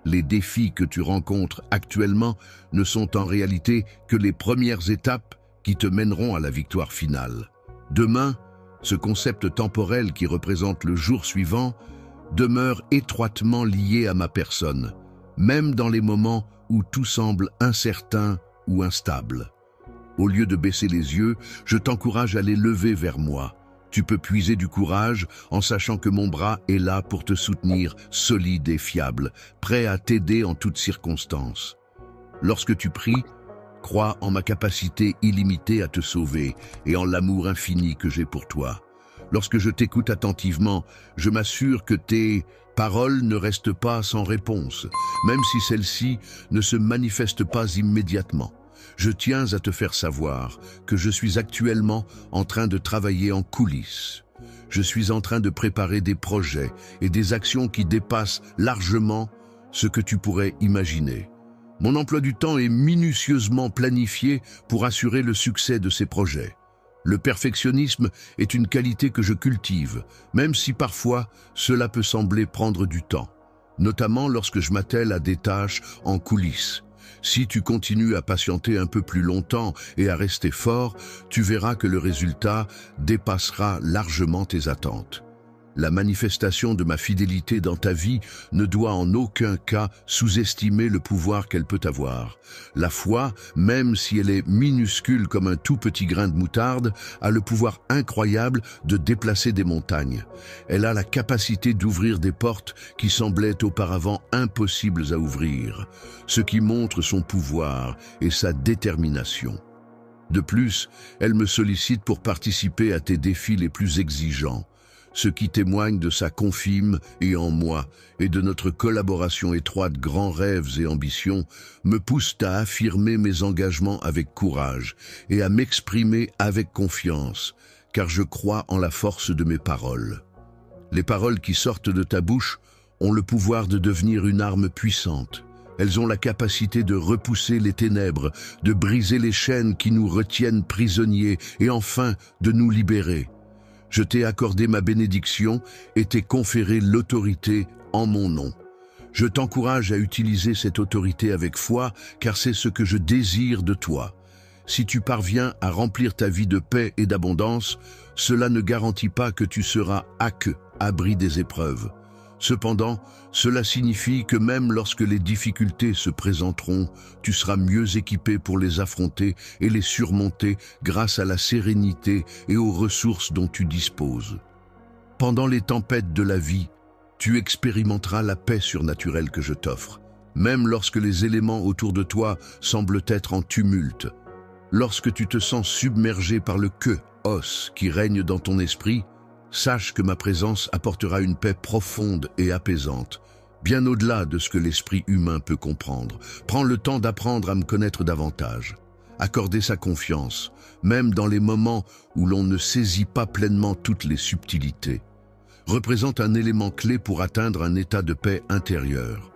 Les défis que tu rencontres actuellement ne sont en réalité que les premières étapes qui te mèneront à la victoire finale. Demain, ce concept temporel qui représente le jour suivant demeure étroitement lié à ma personne, même dans les moments où tout semble incertain ou instable. Au lieu de baisser les yeux, je t'encourage à les lever vers moi. Tu peux puiser du courage en sachant que mon bras est là pour te soutenir, solide et fiable, prêt à t'aider en toutes circonstances. Lorsque tu pries, crois en ma capacité illimitée à te sauver et en l'amour infini que j'ai pour toi. Lorsque je t'écoute attentivement, je m'assure que tes paroles ne restent pas sans réponse, même si celles-ci ne se manifestent pas immédiatement. je tiens à te faire savoir que je suis actuellement en train de travailler en coulisses. Je suis en train de préparer des projets et des actions qui dépassent largement ce que tu pourrais imaginer. Mon emploi du temps est minutieusement planifié pour assurer le succès de ces projets. Le perfectionnisme est une qualité que je cultive, même si parfois cela peut sembler prendre du temps, notamment lorsque je m'attelle à des tâches en coulisses. Si tu continues à patienter un peu plus longtemps et à rester fort, tu verras que le résultat dépassera largement tes attentes. La manifestation de ma fidélité dans ta vie ne doit en aucun cas sous-estimer le pouvoir qu'elle peut avoir. La foi, même si elle est minuscule comme un tout petit grain de moutarde, a le pouvoir incroyable de déplacer des montagnes. Elle a la capacité d'ouvrir des portes qui semblaient auparavant impossibles à ouvrir, ce qui montre son pouvoir et sa détermination. De plus, elle me sollicite pour participer à tes défis les plus exigeants, ce qui témoigne de sa confiance et en moi et de notre collaboration étroite. Grands rêves et ambitions me poussent à affirmer mes engagements avec courage et à m'exprimer avec confiance, car je crois en la force de mes paroles. Les paroles qui sortent de ta bouche ont le pouvoir de devenir une arme puissante. Elles ont la capacité de repousser les ténèbres, de briser les chaînes qui nous retiennent prisonniers et enfin de nous libérer. Je t'ai accordé ma bénédiction et t'ai conféré l'autorité en mon nom. Je t'encourage à utiliser cette autorité avec foi, car c'est ce que je désire de toi. Si tu parviens à remplir ta vie de paix et d'abondance, cela ne garantit pas que tu seras abri des épreuves. Cependant, cela signifie que même lorsque les difficultés se présenteront, tu seras mieux équipé pour les affronter et les surmonter grâce à la sérénité et aux ressources dont tu disposes. Pendant les tempêtes de la vie, tu expérimenteras la paix surnaturelle que je t'offre, même lorsque les éléments autour de toi semblent être en tumulte. Lorsque tu te sens submergé par le chaos qui règne dans ton esprit, sache que ma présence apportera une paix profonde et apaisante, bien au-delà de ce que l'esprit humain peut comprendre. Prends le temps d'apprendre à me connaître davantage. Accorder sa confiance, même dans les moments où l'on ne saisit pas pleinement toutes les subtilités, représente un élément clé pour atteindre un état de paix intérieure.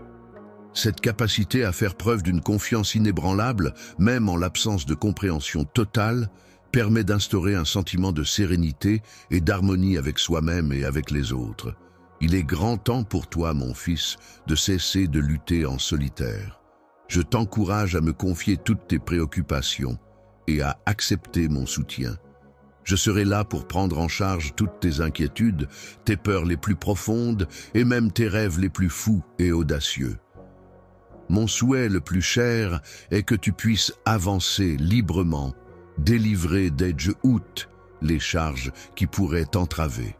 Cette capacité à faire preuve d'une confiance inébranlable, même en l'absence de compréhension totale, permet d'instaurer un sentiment de sérénité et d'harmonie avec soi-même et avec les autres. Il est grand temps pour toi, mon fils, de cesser de lutter en solitaire. Je t'encourage à me confier toutes tes préoccupations et à accepter mon soutien. Je serai là pour prendre en charge toutes tes inquiétudes, tes peurs les plus profondes et même tes rêves les plus fous et audacieux. Mon souhait le plus cher est que tu puisses avancer librement, délivrer d'Edge-out les charges qui pourraient t'entraver.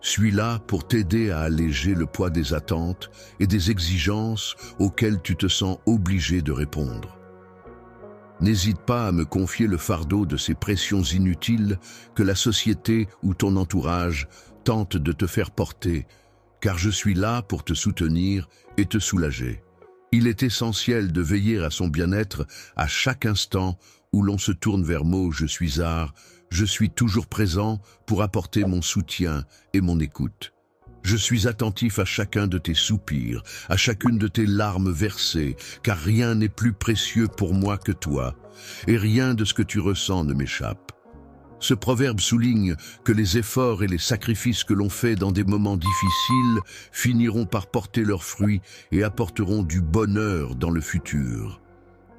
Suis là pour t'aider à alléger le poids des attentes et des exigences auxquelles tu te sens obligé de répondre. N'hésite pas à me confier le fardeau de ces pressions inutiles que la société ou ton entourage tente de te faire porter, car je suis là pour te soutenir et te soulager. Il est essentiel de veiller à son bien-être à chaque instant où l'on se tourne vers moi, je suis toujours présent pour apporter mon soutien et mon écoute. Je suis attentif à chacun de tes soupirs, à chacune de tes larmes versées, car rien n'est plus précieux pour moi que toi, et rien de ce que tu ressens ne m'échappe. Ce proverbe souligne que les efforts et les sacrifices que l'on fait dans des moments difficiles finiront par porter leurs fruits et apporteront du bonheur dans le futur.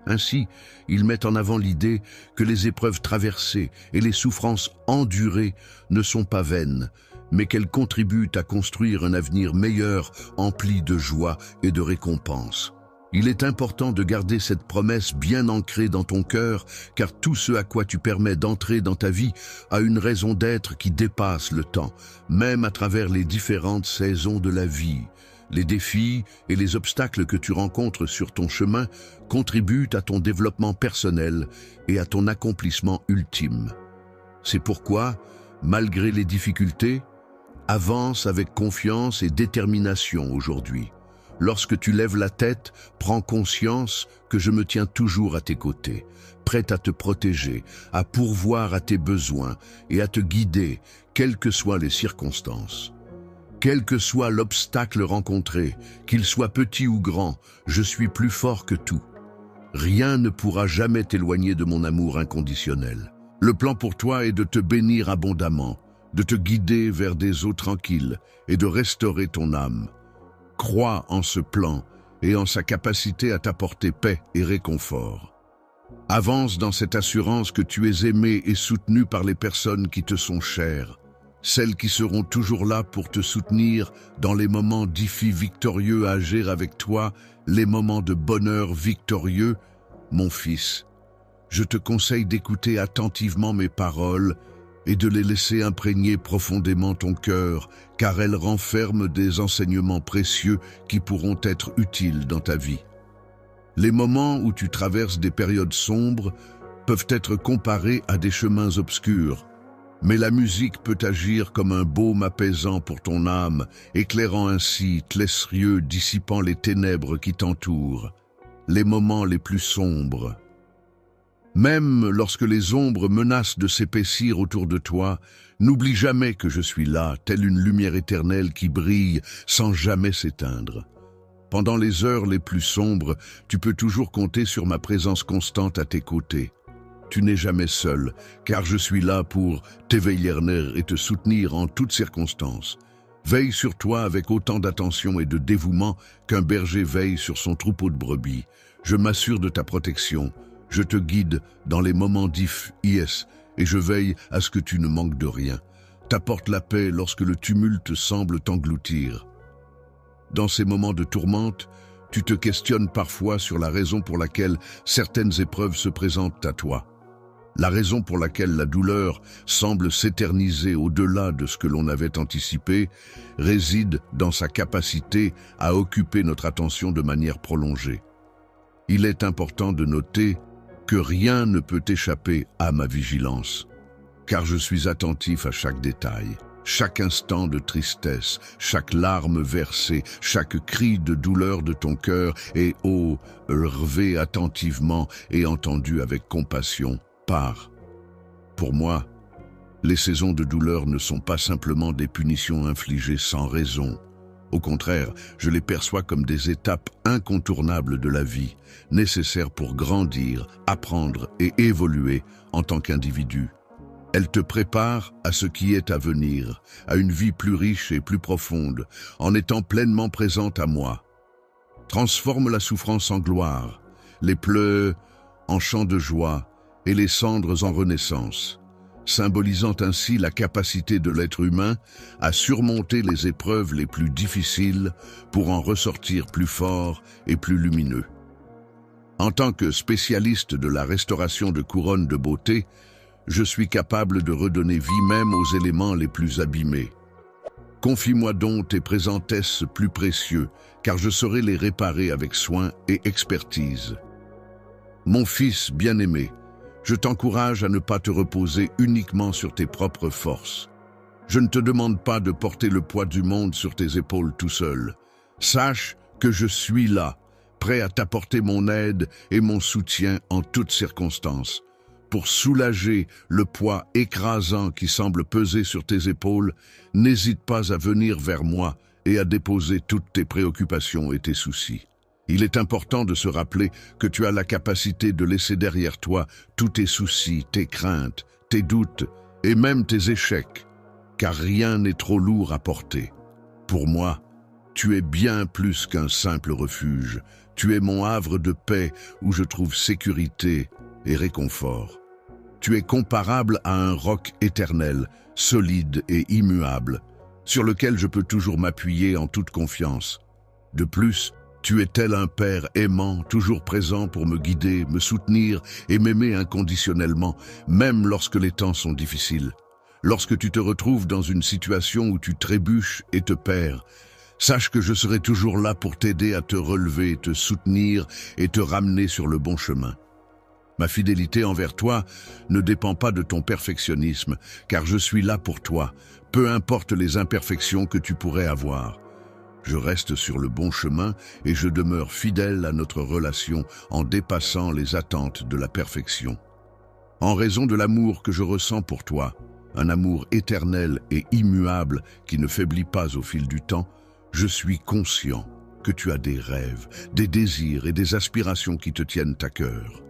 Ainsi, il met en avant l'idée que les épreuves traversées et les souffrances endurées ne sont pas vaines, mais qu'elles contribuent à construire un avenir meilleur, empli de joie et de récompenses. Il est important de garder cette promesse bien ancrée dans ton cœur, car tout ce à quoi tu permets d'entrer dans ta vie a une raison d'être qui dépasse le temps, même à travers les différentes saisons de la vie. Les défis et les obstacles que tu rencontres sur ton chemin contribuent à ton développement personnel et à ton accomplissement ultime. C'est pourquoi, malgré les difficultés, avance avec confiance et détermination aujourd'hui. Lorsque tu lèves la tête, prends conscience que je me tiens toujours à tes côtés, prêt à te protéger, à pourvoir à tes besoins et à te guider, quelles que soient les circonstances. Quel que soit l'obstacle rencontré, qu'il soit petit ou grand, je suis plus fort que tout. Rien ne pourra jamais t'éloigner de mon amour inconditionnel. Le plan pour toi est de te bénir abondamment, de te guider vers des eaux tranquilles et de restaurer ton âme. Crois en ce plan et en sa capacité à t'apporter paix et réconfort. Avance dans cette assurance que tu es aimé et soutenu par les personnes qui te sont chères, celles qui seront toujours là pour te soutenir dans les moments victorieux à agir avec toi, les moments de bonheur victorieux. Mon fils, je te conseille d'écouter attentivement mes paroles et de les laisser imprégner profondément ton cœur, car elles renferment des enseignements précieux qui pourront être utiles dans ta vie. Les moments où tu traverses des périodes sombres peuvent être comparés à des chemins obscurs, mais la musique peut agir comme un baume apaisant pour ton âme, éclairant ainsi tes yeux, dissipant les ténèbres qui t'entourent, les moments les plus sombres. Même lorsque les ombres menacent de s'épaissir autour de toi, n'oublie jamais que je suis là, telle une lumière éternelle qui brille sans jamais s'éteindre. Pendant les heures les plus sombres, tu peux toujours compter sur ma présence constante à tes côtés. Tu n'es jamais seul, car je suis là pour t'éveiller et te soutenir en toutes circonstances. Veille sur toi avec autant d'attention et de dévouement qu'un berger veille sur son troupeau de brebis. Je m'assure de ta protection. Je te guide dans les moments difficiles et je veille à ce que tu ne manques de rien. T'apporte la paix lorsque le tumulte semble t'engloutir. Dans ces moments de tourmente, tu te questionnes parfois sur la raison pour laquelle certaines épreuves se présentent à toi. La raison pour laquelle la douleur semble s'éterniser au-delà de ce que l'on avait anticipé réside dans sa capacité à occuper notre attention de manière prolongée. Il est important de noter que rien ne peut échapper à ma vigilance, car je suis attentif à chaque détail, chaque instant de tristesse, chaque larme versée, chaque cri de douleur de ton cœur est relevé attentivement et entendu avec compassion. Pour moi, les saisons de douleur ne sont pas simplement des punitions infligées sans raison. Au contraire, je les perçois comme des étapes incontournables de la vie, nécessaires pour grandir, apprendre et évoluer en tant qu'individu. Elles te préparent à ce qui est à venir, à une vie plus riche et plus profonde, en étant pleinement présente à moi. Transforme la souffrance en gloire, les pleurs en chants de joie, et les cendres en renaissance, symbolisant ainsi la capacité de l'être humain à surmonter les épreuves les plus difficiles pour en ressortir plus fort et plus lumineux. En tant que spécialiste de la restauration de couronnes de beauté, je suis capable de redonner vie même aux éléments les plus abîmés. Confie-moi donc tes présentesses plus précieux, car je saurai les réparer avec soin et expertise. Mon fils bien-aimé, je t'encourage à ne pas te reposer uniquement sur tes propres forces. Je ne te demande pas de porter le poids du monde sur tes épaules tout seul. Sache que je suis là, prêt à t'apporter mon aide et mon soutien en toutes circonstances. Pour soulager le poids écrasant qui semble peser sur tes épaules, n'hésite pas à venir vers moi et à déposer toutes tes préoccupations et tes soucis. Il est important de se rappeler que tu as la capacité de laisser derrière toi tous tes soucis, tes craintes, tes doutes et même tes échecs, car rien n'est trop lourd à porter. Pour moi, tu es bien plus qu'un simple refuge. Tu es mon havre de paix où je trouve sécurité et réconfort. Tu es comparable à un roc éternel, solide et immuable, sur lequel je peux toujours m'appuyer en toute confiance. De plus, tu es tel un père aimant, toujours présent pour me guider, me soutenir et m'aimer inconditionnellement, même lorsque les temps sont difficiles. Lorsque tu te retrouves dans une situation où tu trébuches et te perds, sache que je serai toujours là pour t'aider à te relever, te soutenir et te ramener sur le bon chemin. Ma fidélité envers toi ne dépend pas de ton perfectionnisme, car je suis là pour toi, peu importe les imperfections que tu pourrais avoir. Je reste sur le bon chemin et je demeure fidèle à notre relation en dépassant les attentes de la perfection. En raison de l'amour que je ressens pour toi, un amour éternel et immuable qui ne faiblit pas au fil du temps, je suis conscient que tu as des rêves, des désirs et des aspirations qui te tiennent à cœur.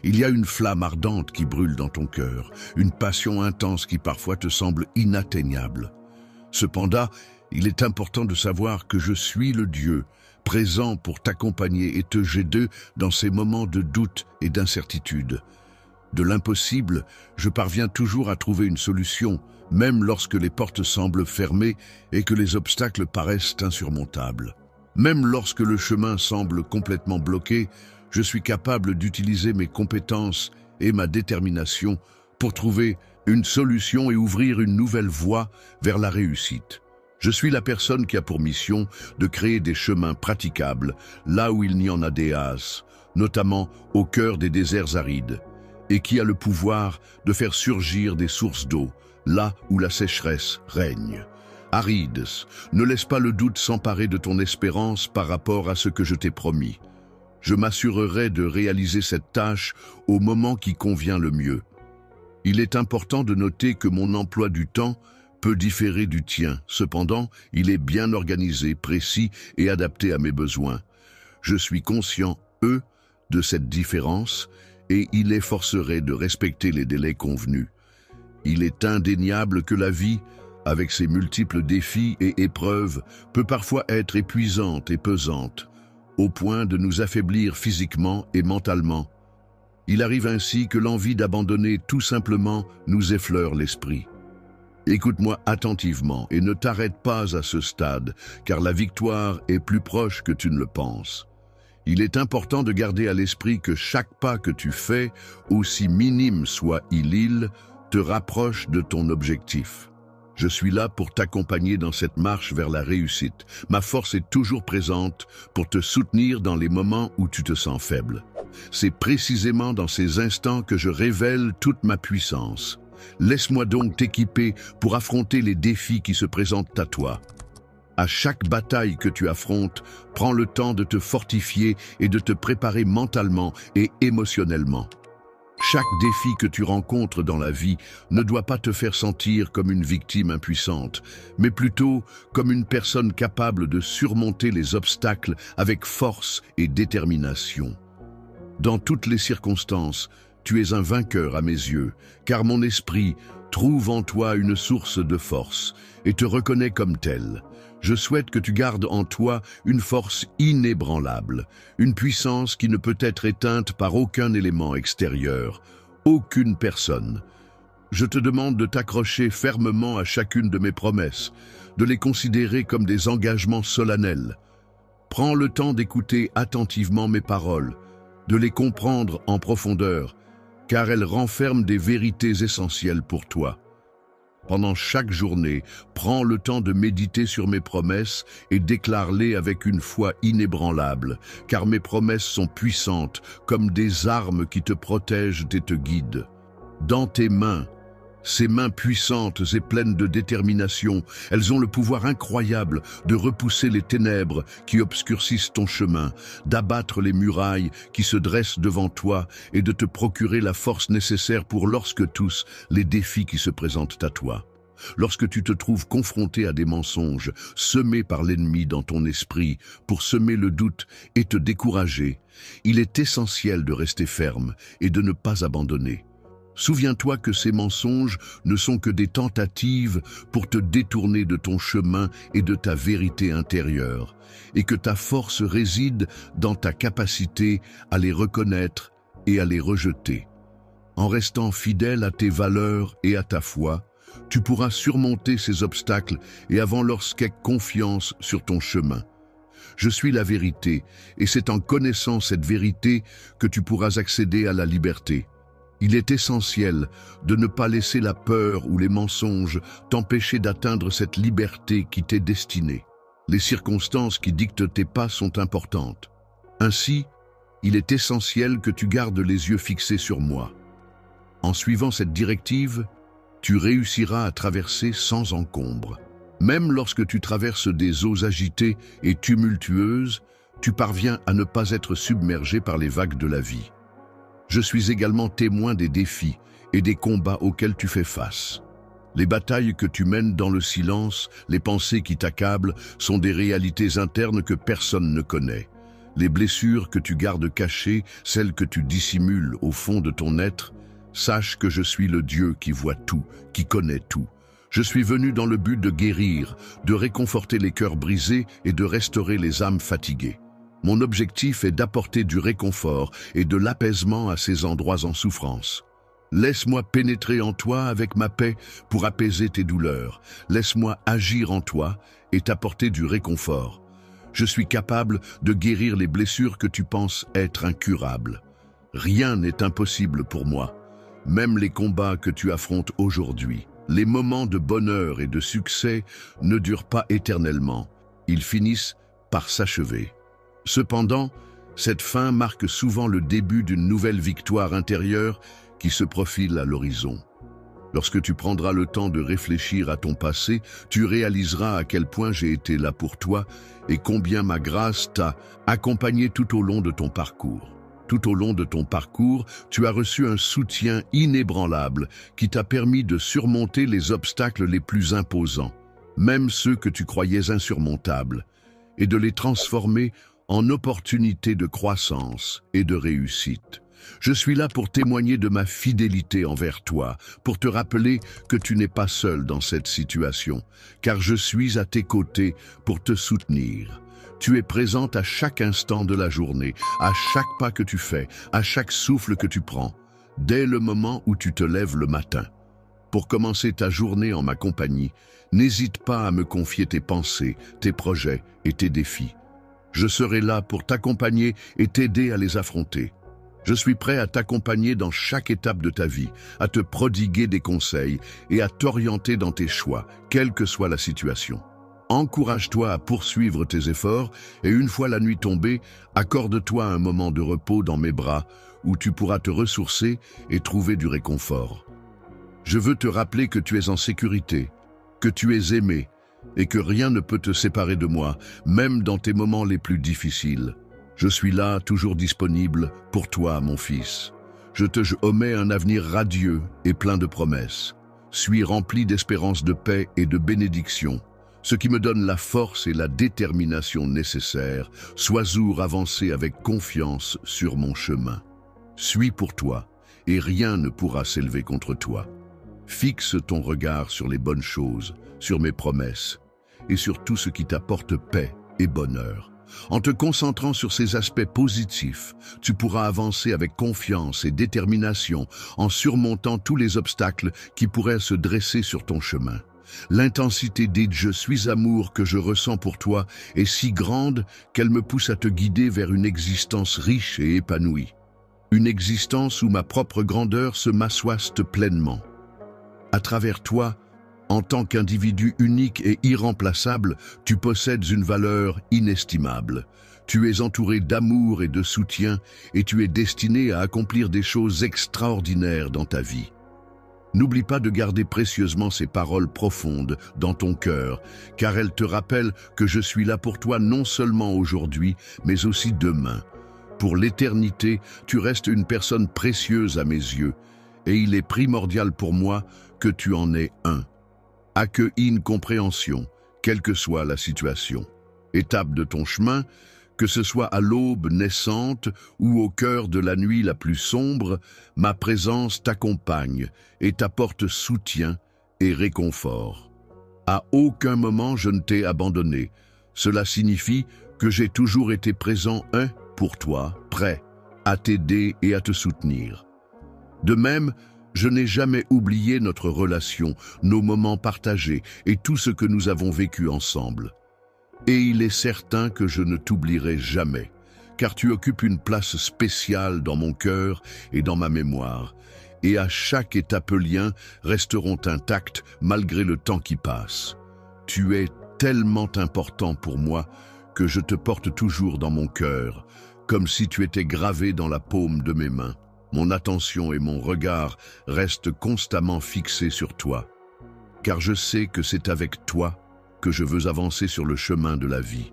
Il y a une flamme ardente qui brûle dans ton cœur, une passion intense qui parfois te semble inatteignable. Cependant, il est important de savoir que je suis le Dieu, présent pour t'accompagner et te guider dans ces moments de doute et d'incertitude. De l'impossible, je parviens toujours à trouver une solution, même lorsque les portes semblent fermées et que les obstacles paraissent insurmontables. Même lorsque le chemin semble complètement bloqué, je suis capable d'utiliser mes compétences et ma détermination pour trouver une solution et ouvrir une nouvelle voie vers la réussite. Je suis la personne qui a pour mission de créer des chemins praticables là où il n'y en a des as, notamment au cœur des déserts arides, et qui a le pouvoir de faire surgir des sources d'eau là où la sécheresse règne. Arides, ne laisse pas le doute s'emparer de ton espérance par rapport à ce que je t'ai promis. Je m'assurerai de réaliser cette tâche au moment qui convient le mieux. Il est important de noter que mon emploi du temps peut différer du tien. Cependant, il est bien organisé, précis et adapté à mes besoins. Je suis conscient, de cette différence et il est forcerait de respecter les délais convenus. Il est indéniable que la vie, avec ses multiples défis et épreuves, peut parfois être épuisante et pesante, au point de nous affaiblir physiquement et mentalement. Il arrive ainsi que l'envie d'abandonner tout simplement nous effleure l'esprit. Écoute-moi attentivement et ne t'arrête pas à ce stade, car la victoire est plus proche que tu ne le penses. Il est important de garder à l'esprit que chaque pas que tu fais, aussi minime soit-il, te rapproche de ton objectif. Je suis là pour t'accompagner dans cette marche vers la réussite. Ma force est toujours présente pour te soutenir dans les moments où tu te sens faible. C'est précisément dans ces instants que je révèle toute ma puissance. Laisse-moi donc t'équiper pour affronter les défis qui se présentent à toi. À chaque bataille que tu affrontes, prends le temps de te fortifier et de te préparer mentalement et émotionnellement. Chaque défi que tu rencontres dans la vie ne doit pas te faire sentir comme une victime impuissante, mais plutôt comme une personne capable de surmonter les obstacles avec force et détermination. Dans toutes les circonstances, tu es un vainqueur à mes yeux, car mon esprit trouve en toi une source de force et te reconnaît comme tel. Je souhaite que tu gardes en toi une force inébranlable, une puissance qui ne peut être éteinte par aucun élément extérieur, aucune personne. Je te demande de t'accrocher fermement à chacune de mes promesses, de les considérer comme des engagements solennels. Prends le temps d'écouter attentivement mes paroles, de les comprendre en profondeur, car elles renferment des vérités essentielles pour toi. Pendant chaque journée, prends le temps de méditer sur mes promesses et déclare-les avec une foi inébranlable, car mes promesses sont puissantes comme des armes qui te protègent et te guident. Dans tes mains, ces mains puissantes et pleines de détermination, elles ont le pouvoir incroyable de repousser les ténèbres qui obscurcissent ton chemin, d'abattre les murailles qui se dressent devant toi et de te procurer la force nécessaire pour lorsque tous les défis qui se présentent à toi. Lorsque tu te trouves confronté à des mensonges semés par l'ennemi dans ton esprit pour semer le doute et te décourager, il est essentiel de rester ferme et de ne pas abandonner. Souviens-toi que ces mensonges ne sont que des tentatives pour te détourner de ton chemin et de ta vérité intérieure, et que ta force réside dans ta capacité à les reconnaître et à les rejeter. En restant fidèle à tes valeurs et à ta foi, tu pourras surmonter ces obstacles et avoir lorsqu'aie confiance sur ton chemin. Je suis la vérité, et c'est en connaissant cette vérité que tu pourras accéder à la liberté. Il est essentiel de ne pas laisser la peur ou les mensonges t'empêcher d'atteindre cette liberté qui t'est destinée. Les circonstances qui dictent tes pas sont importantes. Ainsi, il est essentiel que tu gardes les yeux fixés sur moi. En suivant cette directive, tu réussiras à traverser sans encombre. Même lorsque tu traverses des eaux agitées et tumultueuses, tu parviens à ne pas être submergé par les vagues de la vie. Je suis également témoin des défis et des combats auxquels tu fais face. Les batailles que tu mènes dans le silence, les pensées qui t'accablent, sont des réalités internes que personne ne connaît. Les blessures que tu gardes cachées, celles que tu dissimules au fond de ton être, sache que je suis le Dieu qui voit tout, qui connaît tout. Je suis venu dans le but de guérir, de réconforter les cœurs brisés et de restaurer les âmes fatiguées. Mon objectif est d'apporter du réconfort et de l'apaisement à ces endroits en souffrance. Laisse-moi pénétrer en toi avec ma paix pour apaiser tes douleurs. Laisse-moi agir en toi et t'apporter du réconfort. Je suis capable de guérir les blessures que tu penses être incurables. Rien n'est impossible pour moi, même les combats que tu affrontes aujourd'hui. Les moments de bonheur et de succès ne durent pas éternellement. Ils finissent par s'achever. Cependant, cette fin marque souvent le début d'une nouvelle victoire intérieure qui se profile à l'horizon. Lorsque tu prendras le temps de réfléchir à ton passé, tu réaliseras à quel point j'ai été là pour toi et combien ma grâce t'a accompagné tout au long de ton parcours. Tout au long de ton parcours, tu as reçu un soutien inébranlable qui t'a permis de surmonter les obstacles les plus imposants, même ceux que tu croyais insurmontables, et de les transformer en opportunités de croissance et de réussite. Je suis là pour témoigner de ma fidélité envers toi, pour te rappeler que tu n'es pas seul dans cette situation, car je suis à tes côtés pour te soutenir. Tu es présente à chaque instant de la journée, à chaque pas que tu fais, à chaque souffle que tu prends, dès le moment où tu te lèves le matin. Pour commencer ta journée en ma compagnie, n'hésite pas à me confier tes pensées, tes projets et tes défis. Je serai là pour t'accompagner et t'aider à les affronter. Je suis prêt à t'accompagner dans chaque étape de ta vie, à te prodiguer des conseils et à t'orienter dans tes choix, quelle que soit la situation. Encourage-toi à poursuivre tes efforts et une fois la nuit tombée, accorde-toi un moment de repos dans mes bras où tu pourras te ressourcer et trouver du réconfort. Je veux te rappeler que tu es en sécurité, que tu es aimé et que rien ne peut te séparer de moi, même dans tes moments les plus difficiles. Je suis là, toujours disponible pour toi, mon fils. Je te omets un avenir radieux et plein de promesses. Suis rempli d'espérance, de paix et de bénédictions, ce qui me donne la force et la détermination nécessaires. Sois avancer avec confiance sur mon chemin. Suis pour toi, et rien ne pourra s'élever contre toi. Fixe ton regard sur les bonnes choses, sur mes promesses, et sur tout ce qui t'apporte paix et bonheur. En te concentrant sur ces aspects positifs, tu pourras avancer avec confiance et détermination en surmontant tous les obstacles qui pourraient se dresser sur ton chemin. L'intensité des « je suis amour » que je ressens pour toi est si grande qu'elle me pousse à te guider vers une existence riche et épanouie. Une existence où ma propre grandeur se m'assoiste pleinement. À travers toi, en tant qu'individu unique et irremplaçable, tu possèdes une valeur inestimable. Tu es entouré d'amour et de soutien et tu es destiné à accomplir des choses extraordinaires dans ta vie. N'oublie pas de garder précieusement ces paroles profondes dans ton cœur, car elles te rappellent que je suis là pour toi non seulement aujourd'hui, mais aussi demain. Pour l'éternité, tu restes une personne précieuse à mes yeux, et il est primordial pour moi que tu en aies un. Accueille une compréhension, quelle que soit la situation. Étape de ton chemin, que ce soit à l'aube naissante ou au cœur de la nuit la plus sombre, ma présence t'accompagne et t'apporte soutien et réconfort. À aucun moment je ne t'ai abandonné. Cela signifie que j'ai toujours été présent pour toi, prêt à t'aider et à te soutenir. De même, je n'ai jamais oublié notre relation, nos moments partagés et tout ce que nous avons vécu ensemble. Et il est certain que je ne t'oublierai jamais, car tu occupes une place spéciale dans mon cœur et dans ma mémoire, et à chaque étape liens resteront intacts malgré le temps qui passe. Tu es tellement important pour moi que je te porte toujours dans mon cœur, comme si tu étais gravé dans la paume de mes mains. Mon attention et mon regard restent constamment fixés sur toi, car je sais que c'est avec toi que je veux avancer sur le chemin de la vie.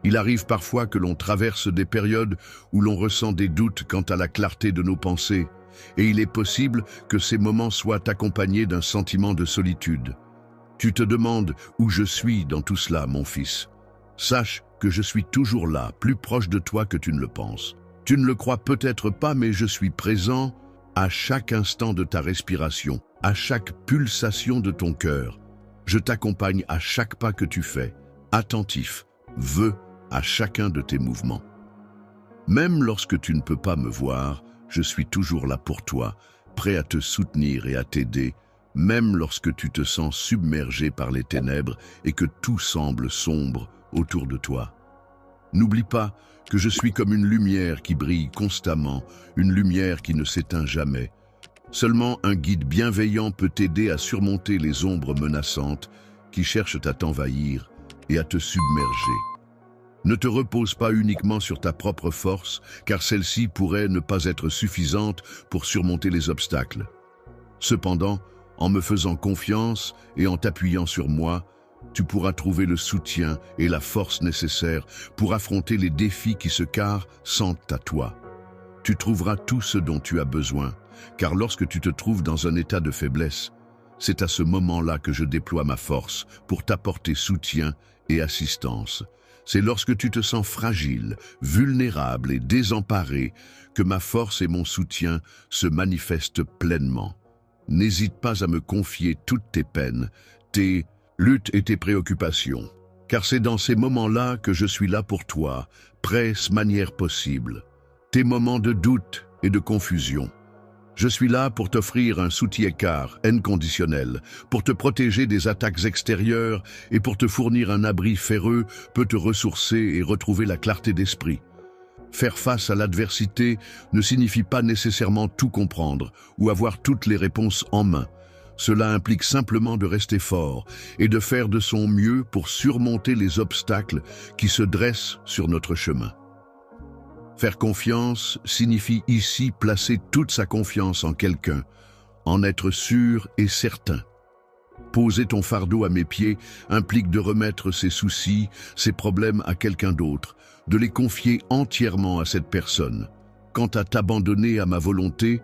Il arrive parfois que l'on traverse des périodes où l'on ressent des doutes quant à la clarté de nos pensées, et il est possible que ces moments soient accompagnés d'un sentiment de solitude. Tu te demandes où je suis dans tout cela, mon fils. Sache que je suis toujours là, plus proche de toi que tu ne le penses. Tu ne le crois peut-être pas, mais je suis présent à chaque instant de ta respiration, à chaque pulsation de ton cœur. Je t'accompagne à chaque pas que tu fais, attentif, à chacun de tes mouvements. Même lorsque tu ne peux pas me voir, je suis toujours là pour toi, prêt à te soutenir et à t'aider, même lorsque tu te sens submergé par les ténèbres et que tout semble sombre autour de toi. N'oublie pas que je suis comme une lumière qui brille constamment, une lumière qui ne s'éteint jamais. Seulement un guide bienveillant peut t'aider à surmonter les ombres menaçantes qui cherchent à t'envahir et à te submerger. Ne te repose pas uniquement sur ta propre force, car celle-ci pourrait ne pas être suffisante pour surmonter les obstacles. Cependant, en me faisant confiance et en t'appuyant sur moi, tu pourras trouver le soutien et la force nécessaires pour affronter les défis qui se carrent sans à toi. Tu trouveras tout ce dont tu as besoin, car lorsque tu te trouves dans un état de faiblesse, c'est à ce moment-là que je déploie ma force pour t'apporter soutien et assistance. C'est lorsque tu te sens fragile, vulnérable et désemparé que ma force et mon soutien se manifestent pleinement. N'hésite pas à me confier toutes tes peines, tes luttes et tes préoccupations, car c'est dans ces moments-là que je suis là pour toi, presse manière possible. Tes moments de doute et de confusion. Je suis là pour t'offrir un soutien-car inconditionnel, pour te protéger des attaques extérieures et pour te fournir un abri ferreux peut te ressourcer et retrouver la clarté d'esprit. Faire face à l'adversité ne signifie pas nécessairement tout comprendre ou avoir toutes les réponses en main. Cela implique simplement de rester fort et de faire de son mieux pour surmonter les obstacles qui se dressent sur notre chemin. Faire confiance signifie ici placer toute sa confiance en quelqu'un, en être sûr et certain. Poser ton fardeau à mes pieds implique de remettre ses soucis, ses problèmes à quelqu'un d'autre, de les confier entièrement à cette personne. Quant à t'abandonner à ma volonté,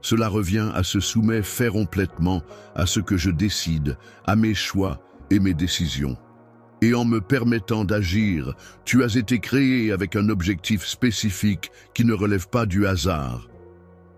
cela revient à se soumettre complètement à ce que je décide, à mes choix et mes décisions. Et en me permettant d'agir, tu as été créé avec un objectif spécifique qui ne relève pas du hasard.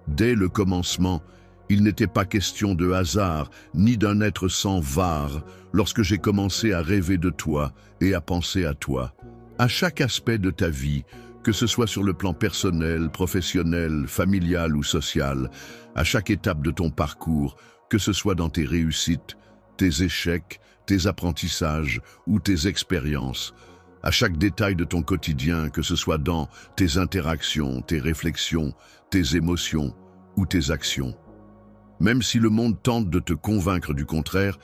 Dès le commencement, il n'était pas question de hasard, ni d'un être sans var, lorsque j'ai commencé à rêver de toi et à penser à toi. À chaque aspect de ta vie, que ce soit sur le plan personnel, professionnel, familial ou social, à chaque étape de ton parcours, que ce soit dans tes réussites, tes échecs, tes apprentissages ou tes expériences, à chaque détail de ton quotidien, que ce soit dans tes interactions, tes réflexions, tes émotions ou tes actions. Même si le monde tente de te convaincre du contraire,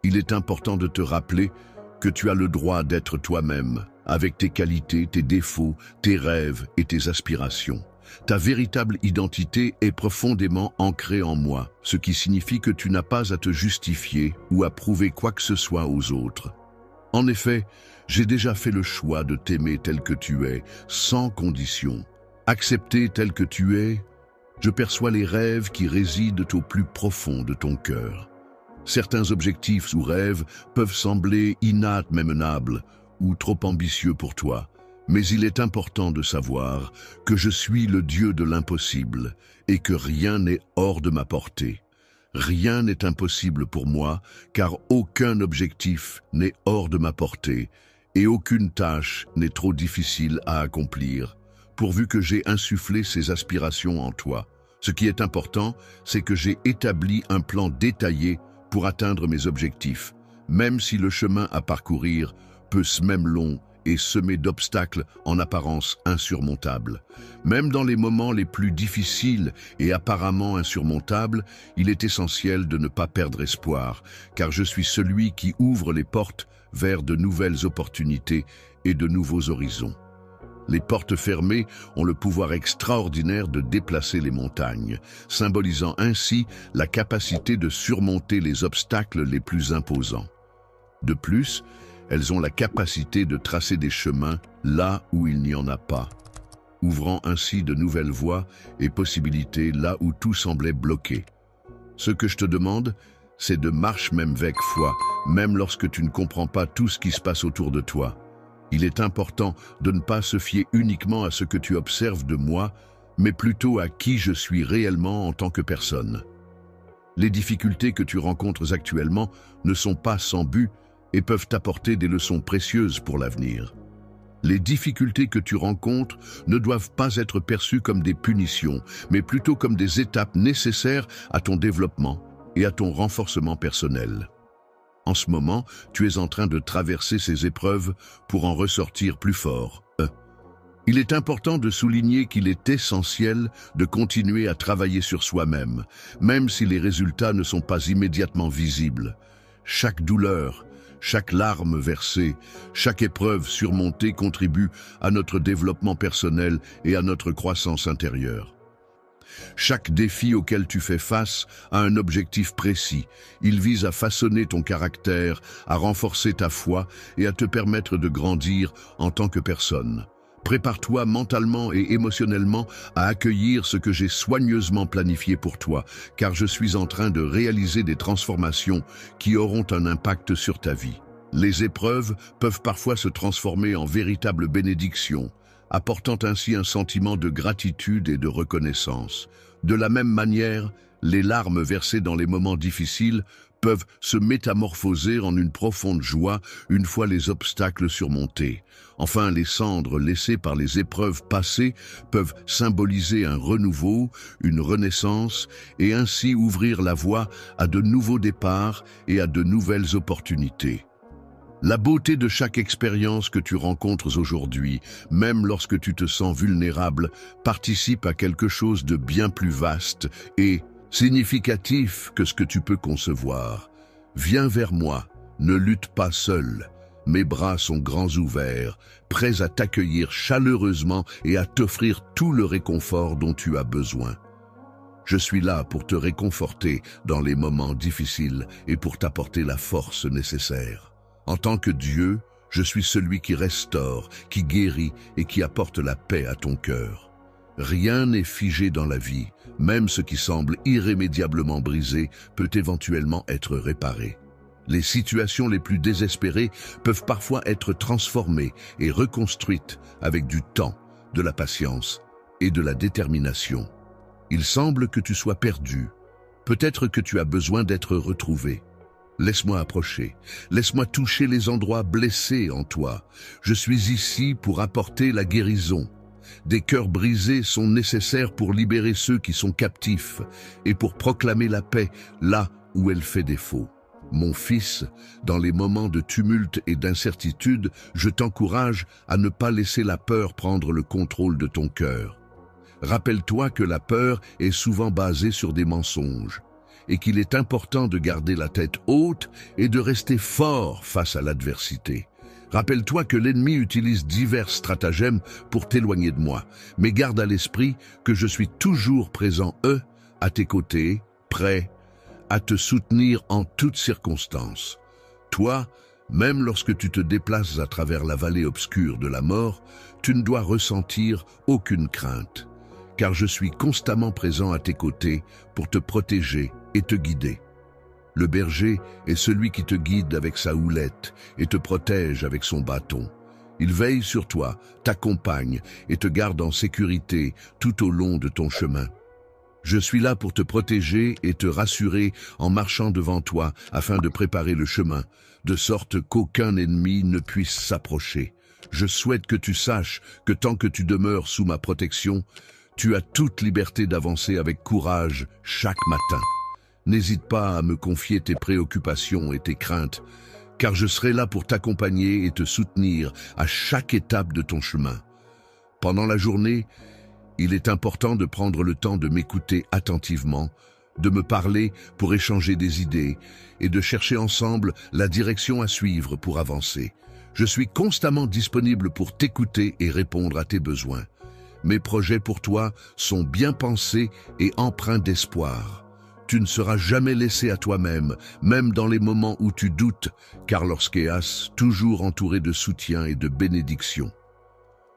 il est important de te rappeler que tu as le droit d'être toi-même, avec tes qualités, tes défauts, tes rêves et tes aspirations. Ta véritable identité est profondément ancrée en moi, ce qui signifie que tu n'as pas à te justifier ou à prouver quoi que ce soit aux autres. En effet, j'ai déjà fait le choix de t'aimer tel que tu es, sans condition. Accepté tel que tu es, je perçois les rêves qui résident au plus profond de ton cœur. Certains objectifs ou rêves peuvent sembler inatteignables ou trop ambitieux pour toi. Mais il est important de savoir que je suis le Dieu de l'impossible et que rien n'est hors de ma portée. Rien n'est impossible pour moi, car aucun objectif n'est hors de ma portée et aucune tâche n'est trop difficile à accomplir, pourvu que j'ai insufflé ces aspirations en toi. Ce qui est important, c'est que j'ai établi un plan détaillé pour atteindre mes objectifs, même si le chemin à parcourir peut se même long et semé d'obstacles en apparence insurmontables. Même dans les moments les plus difficiles et apparemment insurmontables, il est essentiel de ne pas perdre espoir, car je suis celui qui ouvre les portes vers de nouvelles opportunités et de nouveaux horizons. Les portes fermées ont le pouvoir extraordinaire de déplacer les montagnes, symbolisant ainsi la capacité de surmonter les obstacles les plus imposants. De plus, elles ont la capacité de tracer des chemins là où il n'y en a pas, ouvrant ainsi de nouvelles voies et possibilités là où tout semblait bloqué. Ce que je te demande, c'est de marcher même avec foi, même lorsque tu ne comprends pas tout ce qui se passe autour de toi. Il est important de ne pas se fier uniquement à ce que tu observes de moi, mais plutôt à qui je suis réellement en tant que personne. Les difficultés que tu rencontres actuellement ne sont pas sans but et peuvent t'apporter des leçons précieuses pour l'avenir. Les difficultés que tu rencontres ne doivent pas être perçues comme des punitions, mais plutôt comme des étapes nécessaires à ton développement et à ton renforcement personnel. En ce moment, tu es en train de traverser ces épreuves pour en ressortir plus fort. Il est important de souligner qu'il est essentiel de continuer à travailler sur soi-même, même si les résultats ne sont pas immédiatement visibles. Chaque douleur, chaque larme versée, chaque épreuve surmontée contribue à notre développement personnel et à notre croissance intérieure. Chaque défi auquel tu fais face a un objectif précis. Il vise à façonner ton caractère, à renforcer ta foi et à te permettre de grandir en tant que personne. Prépare-toi mentalement et émotionnellement à accueillir ce que j'ai soigneusement planifié pour toi, car je suis en train de réaliser des transformations qui auront un impact sur ta vie. Les épreuves peuvent parfois se transformer en véritables bénédictions, apportant ainsi un sentiment de gratitude et de reconnaissance. De la même manière, les larmes versées dans les moments difficiles peuvent se métamorphoser en une profonde joie une fois les obstacles surmontés. Enfin, les cendres laissées par les épreuves passées peuvent symboliser un renouveau, une renaissance, et ainsi ouvrir la voie à de nouveaux départs et à de nouvelles opportunités. La beauté de chaque expérience que tu rencontres aujourd'hui, même lorsque tu te sens vulnérable, participe à quelque chose de bien plus vaste et significatif que ce que tu peux concevoir. Viens vers moi, ne lutte pas seul. Mes bras sont grands ouverts, prêts à t'accueillir chaleureusement et à t'offrir tout le réconfort dont tu as besoin. Je suis là pour te réconforter dans les moments difficiles et pour t'apporter la force nécessaire. En tant que Dieu, je suis celui qui restaure, qui guérit et qui apporte la paix à ton cœur. Rien n'est figé dans la vie, même ce qui semble irrémédiablement brisé peut éventuellement être réparé. Les situations les plus désespérées peuvent parfois être transformées et reconstruites avec du temps, de la patience et de la détermination. Il semble que tu sois perdu. Peut-être que tu as besoin d'être retrouvé. Laisse-moi approcher, laisse-moi toucher les endroits blessés en toi. Je suis ici pour apporter la guérison. Des cœurs brisés sont nécessaires pour libérer ceux qui sont captifs et pour proclamer la paix là où elle fait défaut. Mon fils, dans les moments de tumulte et d'incertitude, je t'encourage à ne pas laisser la peur prendre le contrôle de ton cœur. Rappelle-toi que la peur est souvent basée sur des mensonges et qu'il est important de garder la tête haute et de rester fort face à l'adversité. Rappelle-toi que l'ennemi utilise divers stratagèmes pour t'éloigner de moi, mais garde à l'esprit que je suis toujours présent, à tes côtés, prêt à te soutenir en toutes circonstances. Toi, même lorsque tu te déplaces à travers la vallée obscure de la mort, tu ne dois ressentir aucune crainte, car je suis constamment présent à tes côtés pour te protéger et te guider. Le berger est celui qui te guide avec sa houlette et te protège avec son bâton. Il veille sur toi, t'accompagne et te garde en sécurité tout au long de ton chemin. Je suis là pour te protéger et te rassurer en marchant devant toi afin de préparer le chemin, de sorte qu'aucun ennemi ne puisse s'approcher. Je souhaite que tu saches que tant que tu demeures sous ma protection, tu as toute liberté d'avancer avec courage chaque matin. N'hésite pas à me confier tes préoccupations et tes craintes, car je serai là pour t'accompagner et te soutenir à chaque étape de ton chemin. Pendant la journée, il est important de prendre le temps de m'écouter attentivement, de me parler pour échanger des idées et de chercher ensemble la direction à suivre pour avancer. Je suis constamment disponible pour t'écouter et répondre à tes besoins. Mes projets pour toi sont bien pensés et empreints d'espoir. Tu ne seras jamais laissé à toi-même, même dans les moments où tu doutes, car lorsqu'Éas, toujours entouré de soutien et de bénédictions.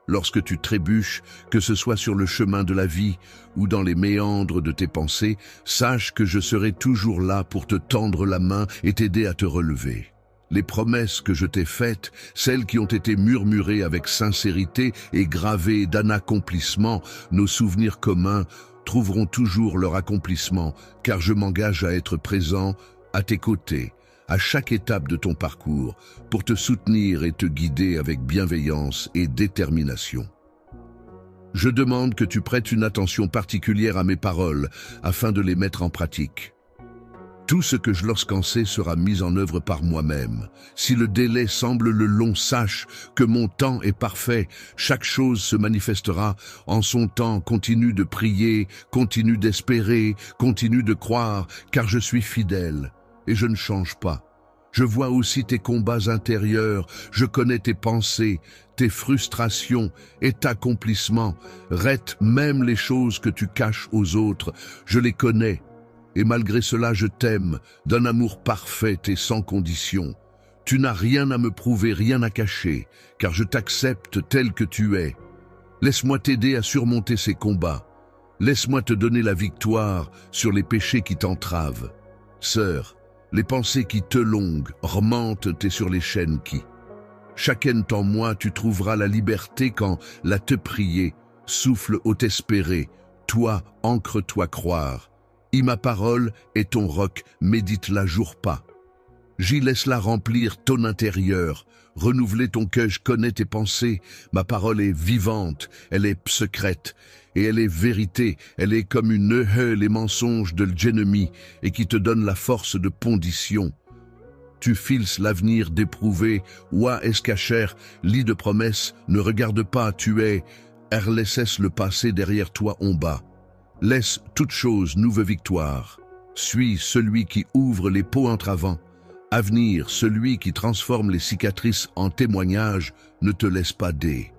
Lorsque tu trébuches, que ce soit sur le chemin de la vie ou dans les méandres de tes pensées, sache que je serai toujours là pour te tendre la main et t'aider à te relever. Les promesses que je t'ai faites, celles qui ont été murmurées avec sincérité et gravées d'un accomplissement, nos souvenirs communs trouveront toujours leur accomplissement, car je m'engage à être présent à tes côtés, à chaque étape de ton parcours, pour te soutenir et te guider avec bienveillance et détermination. Je demande que tu prêtes une attention particulière à mes paroles, afin de les mettre en pratique. Tout ce que je lorsqu'en sais sera mis en œuvre par moi-même. Si le délai semble le long, sache que mon temps est parfait. Chaque chose se manifestera en son temps. Continue de prier, continue d'espérer, continue de croire, car je suis fidèle et je ne change pas. Je vois aussi tes combats intérieurs, je connais tes pensées, tes frustrations et t'accomplissements. Rête même les choses que tu caches aux autres, je les connais. Et malgré cela, je t'aime, d'un amour parfait et sans condition. Tu n'as rien à me prouver, rien à cacher, car je t'accepte tel que tu es. Laisse-moi t'aider à surmonter ces combats. Laisse-moi te donner la victoire sur les péchés qui t'entravent. Sœur, les pensées qui te longuent, remontent et sur les chaînes qui. Chacun en moi, tu trouveras la liberté quand la te prier, souffle au t'espérer. Toi, ancre-toi croire. Ma parole est ton roc, médite-la jour pas. J'y laisse-la remplir ton intérieur, renouveler ton cœur, je connais tes pensées. Ma parole est vivante, elle est secrète, et elle est vérité, elle est comme une les mensonges de l'ennemi, et qui te donne la force de pondition. Tu files l'avenir d'éprouver, ouah escacher, lit de promesses, ne regarde pas, tu es, laisse le passé derrière toi en bas. Laisse toute chose nouvelle victoire. Suis celui qui ouvre les pots entravants. Avenir, celui qui transforme les cicatrices en témoignages, ne te laisse pas dé.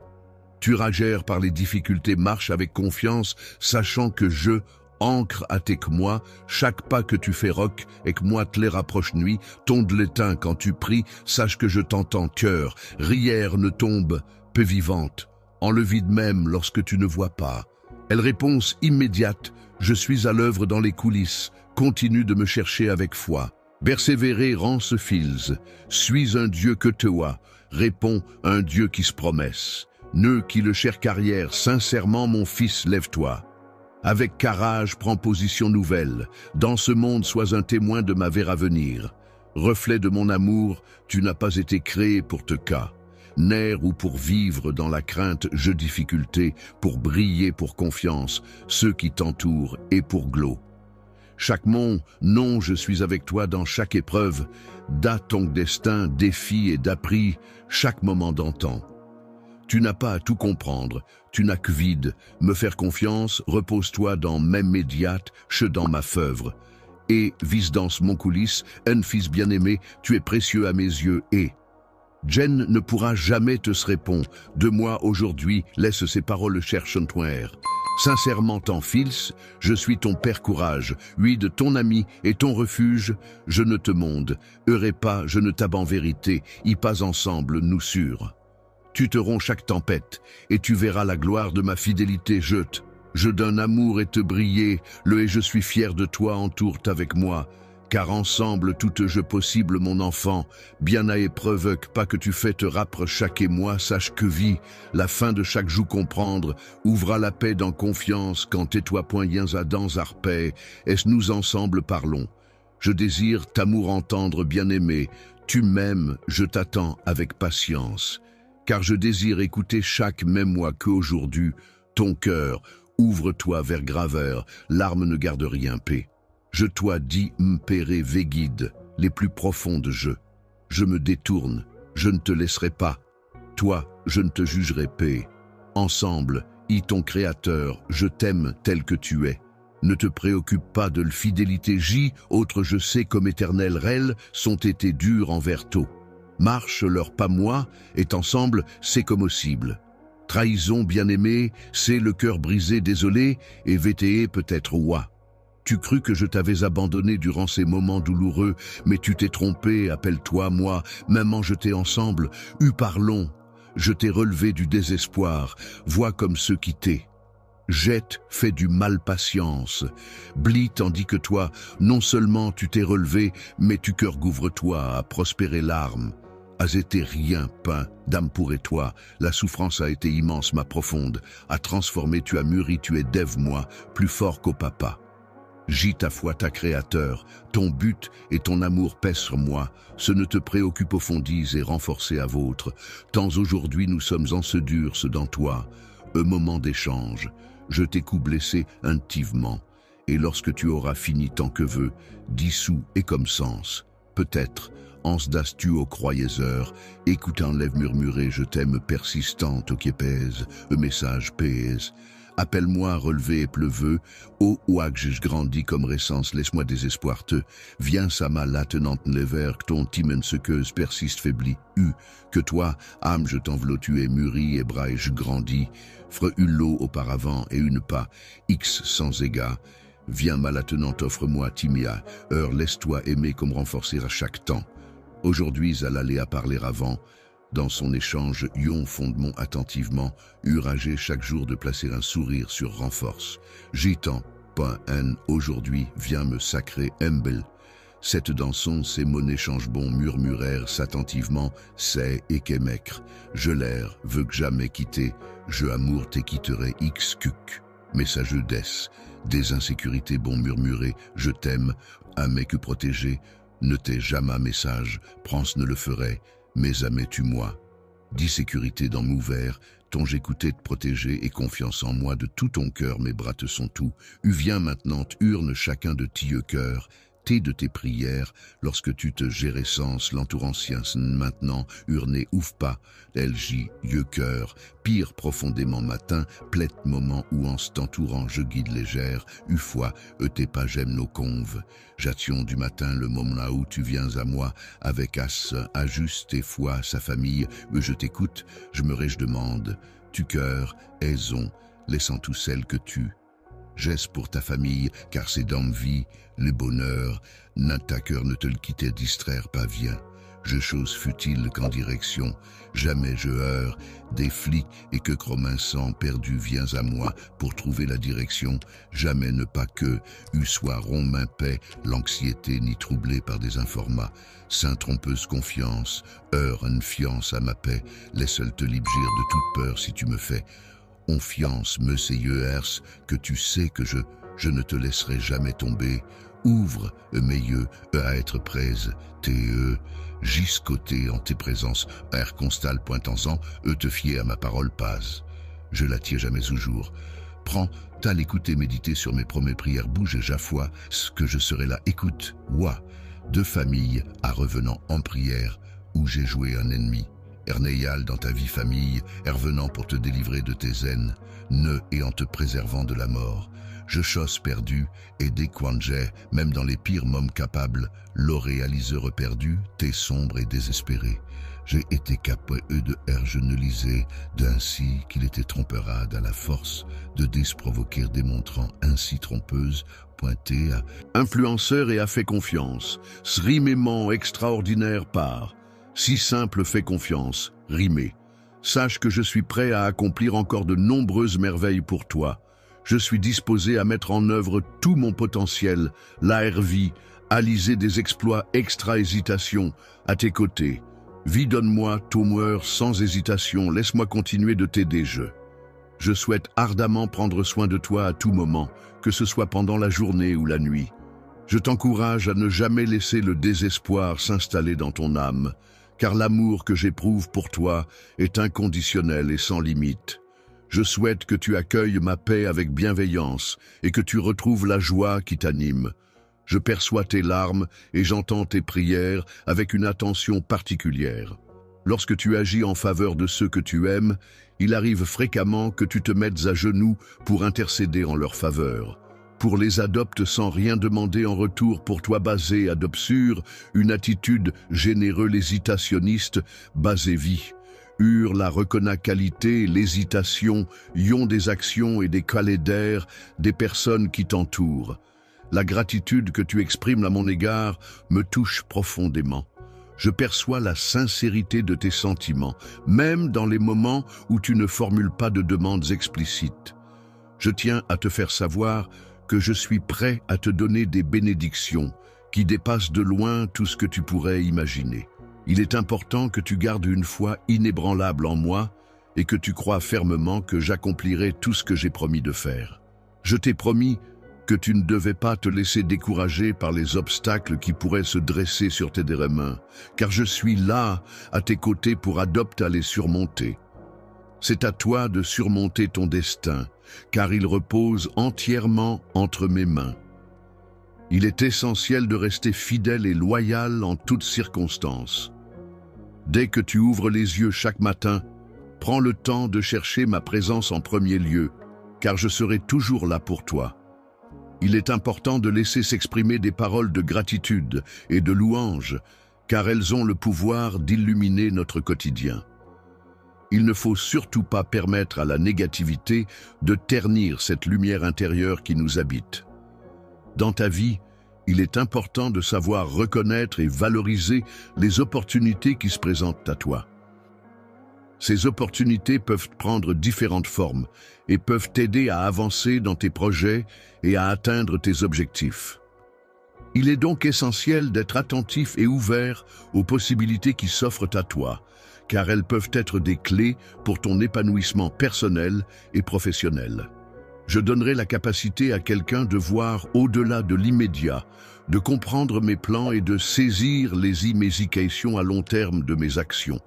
Tu ragères par les difficultés, marche avec confiance, sachant que je, ancre à tes que moi, chaque pas que tu fais roc, et que moi te les rapproche nuit, tonde l'étain quand tu pries, sache que je t'entends cœur, rière ne tombe, peu vivante, en le vide même lorsque tu ne vois pas. Elle réponse immédiate, je suis à l'œuvre dans les coulisses, continue de me chercher avec foi. Persévérer rend ce fils, suis un Dieu que toi, répond un Dieu qui se promesse. Nœud qui le cher carrière, sincèrement mon fils, lève-toi. Avec carrage, prends position nouvelle, dans ce monde sois un témoin de ma vers à venir. Reflet de mon amour, tu n'as pas été créé pour te cas. Naire ou pour vivre dans la crainte, je difficulté, pour briller pour confiance, ceux qui t'entourent et pour glow. Chaque mont, non, je suis avec toi dans chaque épreuve, d'a ton destin, défi et d'appris, chaque moment d'antan. Tu n'as pas à tout comprendre, tu n'as que vide, me faire confiance, repose-toi dans même médiate, che dans ma feuvre. Et, vis dans mon coulisse, un fils bien-aimé, tu es précieux à mes yeux et... Jen ne pourra jamais te se répondre. De moi aujourd'hui, laisse ces paroles cherchent ton air. Sincèrement ton fils, je suis ton père courage, oui de ton ami et ton refuge, je ne te monde. Heurez pas, je ne t'ab en vérité, y pas ensemble, nous sûrs. Tu te romps chaque tempête, et tu verras la gloire de ma fidélité jeute. Je d'un amour et te briller, le et je suis fier de toi entoure avec moi. Car ensemble tout jeu possible mon enfant, bien à épreuve que pas que tu fais te rappre chaque émoi, sache que vie, la fin de chaque jour comprendre, ouvra la paix dans confiance quand tais-toi point yens à dans arpais, est-ce nous ensemble parlons. Je désire t'amour entendre bien-aimé, tu m'aimes, je t'attends avec patience, car je désire écouter chaque même moi qu'aujourd'hui, ton cœur, ouvre-toi vers graveur, l'arme ne garde rien paix. Je toi dis m'péré véguide, les plus profondes jeux. Je me détourne, je ne te laisserai pas. Toi, je ne te jugerai paix. Ensemble, y ton créateur, je t'aime tel que tu es. Ne te préoccupe pas de l'fidélité J, autre je sais comme éternel rel, sont été durs envers tôt. Marche leur pas moi, et ensemble, c'est comme possible. Trahison bien-aimée, c'est le cœur brisé désolé, et VTE peut-être ouah. Tu crus que je t'avais abandonné durant ces moments douloureux, mais tu t'es trompé, appelle-toi, moi, maman, je t'ai ensemble, parlons. Je t'ai relevé du désespoir, vois comme ceux qui t'aient. Jette fait du mal patience. Blie tandis que toi, non seulement tu t'es relevé, mais tu cœur gouvre-toi à prospérer l'arme. As été rien, pain, dame pour et toi, la souffrance a été immense, ma profonde. À transformer, tu as mûri, tu es d'Ève, moi, plus fort qu'au papa. Gis ta foi, ta créateur, ton but et ton amour pèsent sur moi, ce ne te préoccupe au fond et renforcé à vôtre. Tant aujourd'hui nous sommes en ce dur, ce dans toi. Moment d'échange, je t'ai coup blessé intivement, et lorsque tu auras fini tant que veux, dissous et comme sens, peut-être, ansdas-tu au croyez-heures, écoutant lève murmurer, je t'aime persistante au qui pèse, message pèse. Appelle-moi relevé et pleuveux, ô oie que j'ai grandi comme récence, laisse-moi désespoir te, viens sa mal attenante lever, que ton timen sequeuse persiste faibli, que toi, âme je t'enveloppe, tu es mûri et bras et je grandis, fre hulot auparavant et une pas, x sans égard, viens mal attenante offre-moi timia, heure laisse-toi aimer comme renforcer à chaque temps. Aujourd'hui à l'aller à parler avant, dans son échange, Yon fondement attentivement, uragé chaque jour de placer un sourire sur renforce. Gitan, point haine, aujourd'hui, viens me sacrer Embel. Cette danson, ces monnaies change bon murmurèrent s'attentivement, c'est et qu'émecre. Je l'air, veux que jamais quitter, je amour t'es quitterai xcuc. Messageux des insécurités bon murmurer, je t'aime, amé que protéger, ne t'ai jamais message, prance ne le ferait, mais amais-tu-moi. Dis sécurité dans m'ouvert, ton j'écoutais te protéger et confiance en moi de tout ton cœur, mes bras te sont tout. Viens maintenant, urne chacun de tilleux cœur, t'es de tes prières, lorsque tu te gérescences, l'entourant sien maintenant, urné ouf pas, LJ, yeux cœur, pire profondément matin, plette moment où en t'entourant je guide légère, fois, t'es pas j'aime nos conves. J'attions du matin le moment là où tu viens à moi, avec as, ajuste tes foi, sa famille, je t'écoute, je demande, tu cœur, aison, laissant tout celle que tu. Geste pour ta famille, car c'est dans ma vie, le bonheur, ta cœur ne te le quitter, distraire pas, viens. Je chose futile qu'en direction, jamais je heure, des flics et que crominçant perdu viens à moi pour trouver la direction, jamais ne pas que, soit rond main paix, l'anxiété ni troublée par des informats, saint trompeuse confiance, heure une fiance à ma paix, laisse-le te libérer de toute peur si tu me fais. Confiance, monsieur Hers, que tu sais que je ne te laisserai jamais tomber. Ouvre, mes yeux, à être près, jusqu'ôté en tes présences, air constal pointant-en, te fier à ma parole passe. Je la tiens jamais au jour. Prends, t'as l'écouter méditer sur mes promesses prières, bouge et j'affoie, ce que je serai là, écoute, ouah, de famille à revenant en prière, où j'ai joué un ennemi. Erneyal dans ta vie famille, revenant pour te délivrer de tes haines, ne et en te préservant de la mort. Je chose perdu, et dès quand j'ai, même dans les pires moments capables, l'auréaliseur perdu, t'es sombre et désespéré. J'ai été capable de je ne lisais, d'ainsi qu'il était tromperade à la force de disprovoquer démontrant ainsi trompeuse, pointé à influenceur et a fait confiance, srimément extraordinaire part. Si simple fait confiance, rimé. Sache que je suis prêt à accomplir encore de nombreuses merveilles pour toi. Je suis disposé à mettre en œuvre tout mon potentiel, l'ARV, à liser des exploits extra-hésitation, à tes côtés. Vie donne-moi, tourneur, sans hésitation, laisse-moi continuer de t'aider, Je souhaite ardemment prendre soin de toi à tout moment, que ce soit pendant la journée ou la nuit. Je t'encourage à ne jamais laisser le désespoir s'installer dans ton âme, car l'amour que j'éprouve pour toi est inconditionnel et sans limite. Je souhaite que tu accueilles ma paix avec bienveillance et que tu retrouves la joie qui t'anime. Je perçois tes larmes et j'entends tes prières avec une attention particulière. Lorsque tu agis en faveur de ceux que tu aimes, il arrive fréquemment que tu te mettes à genoux pour intercéder en leur faveur. Pour les adoptes sans rien demander en retour pour toi basé adopsure, une attitude généreuse hésitationniste basée vie. La reconna qualité, l'hésitation, yon des actions et des qualités d'air des personnes qui t'entourent. La gratitude que tu exprimes à mon égard me touche profondément. Je perçois la sincérité de tes sentiments, même dans les moments où tu ne formules pas de demandes explicites. Je tiens à te faire savoir que je suis prêt à te donner des bénédictions qui dépassent de loin tout ce que tu pourrais imaginer. Il est important que tu gardes une foi inébranlable en moi et que tu crois fermement que j'accomplirai tout ce que j'ai promis de faire. Je t'ai promis que tu ne devais pas te laisser décourager par les obstacles qui pourraient se dresser sur tes mains, car je suis là, à tes côtés, pour adopter à les surmonter. C'est à toi de surmonter ton destin, car il repose entièrement entre mes mains. Il est essentiel de rester fidèle et loyal en toutes circonstances. Dès que tu ouvres les yeux chaque matin, prends le temps de chercher ma présence en premier lieu, car je serai toujours là pour toi. Il est important de laisser s'exprimer des paroles de gratitude et de louange, car elles ont le pouvoir d'illuminer notre quotidien. Il ne faut surtout pas permettre à la négativité de ternir cette lumière intérieure qui nous habite. Dans ta vie, il est important de savoir reconnaître et valoriser les opportunités qui se présentent à toi. Ces opportunités peuvent prendre différentes formes et peuvent t'aider à avancer dans tes projets et à atteindre tes objectifs. Il est donc essentiel d'être attentif et ouvert aux possibilités qui s'offrent à toi, car elles peuvent être des clés pour ton épanouissement personnel et professionnel. Je donnerai la capacité à quelqu'un de voir au-delà de l'immédiat, de comprendre mes plans et de saisir les implications à long terme de mes actions.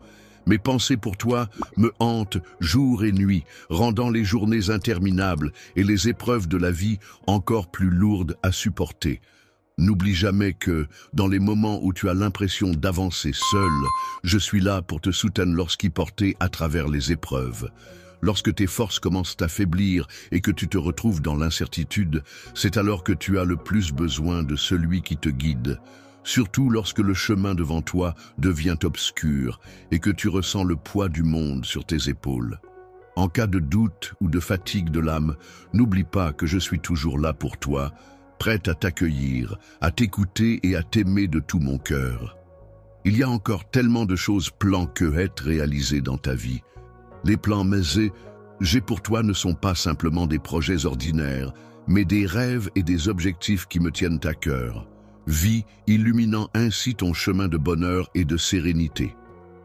Mes pensées pour toi me hantent jour et nuit, rendant les journées interminables et les épreuves de la vie encore plus lourdes à supporter. N'oublie jamais que, dans les moments où tu as l'impression d'avancer seul, je suis là pour te soutenir lorsqu'y porter à travers les épreuves. Lorsque tes forces commencent à faiblir et que tu te retrouves dans l'incertitude, c'est alors que tu as le plus besoin de celui qui te guide. Surtout lorsque le chemin devant toi devient obscur et que tu ressens le poids du monde sur tes épaules. En cas de doute ou de fatigue de l'âme, n'oublie pas que je suis toujours là pour toi, prête à t'accueillir, à t'écouter et à t'aimer de tout mon cœur. Il y a encore tellement de choses plans que être réalisées dans ta vie. Les plans que j'ai pour toi ne sont pas simplement des projets ordinaires, mais des rêves et des objectifs qui me tiennent à cœur. Vis, illuminant ainsi ton chemin de bonheur et de sérénité.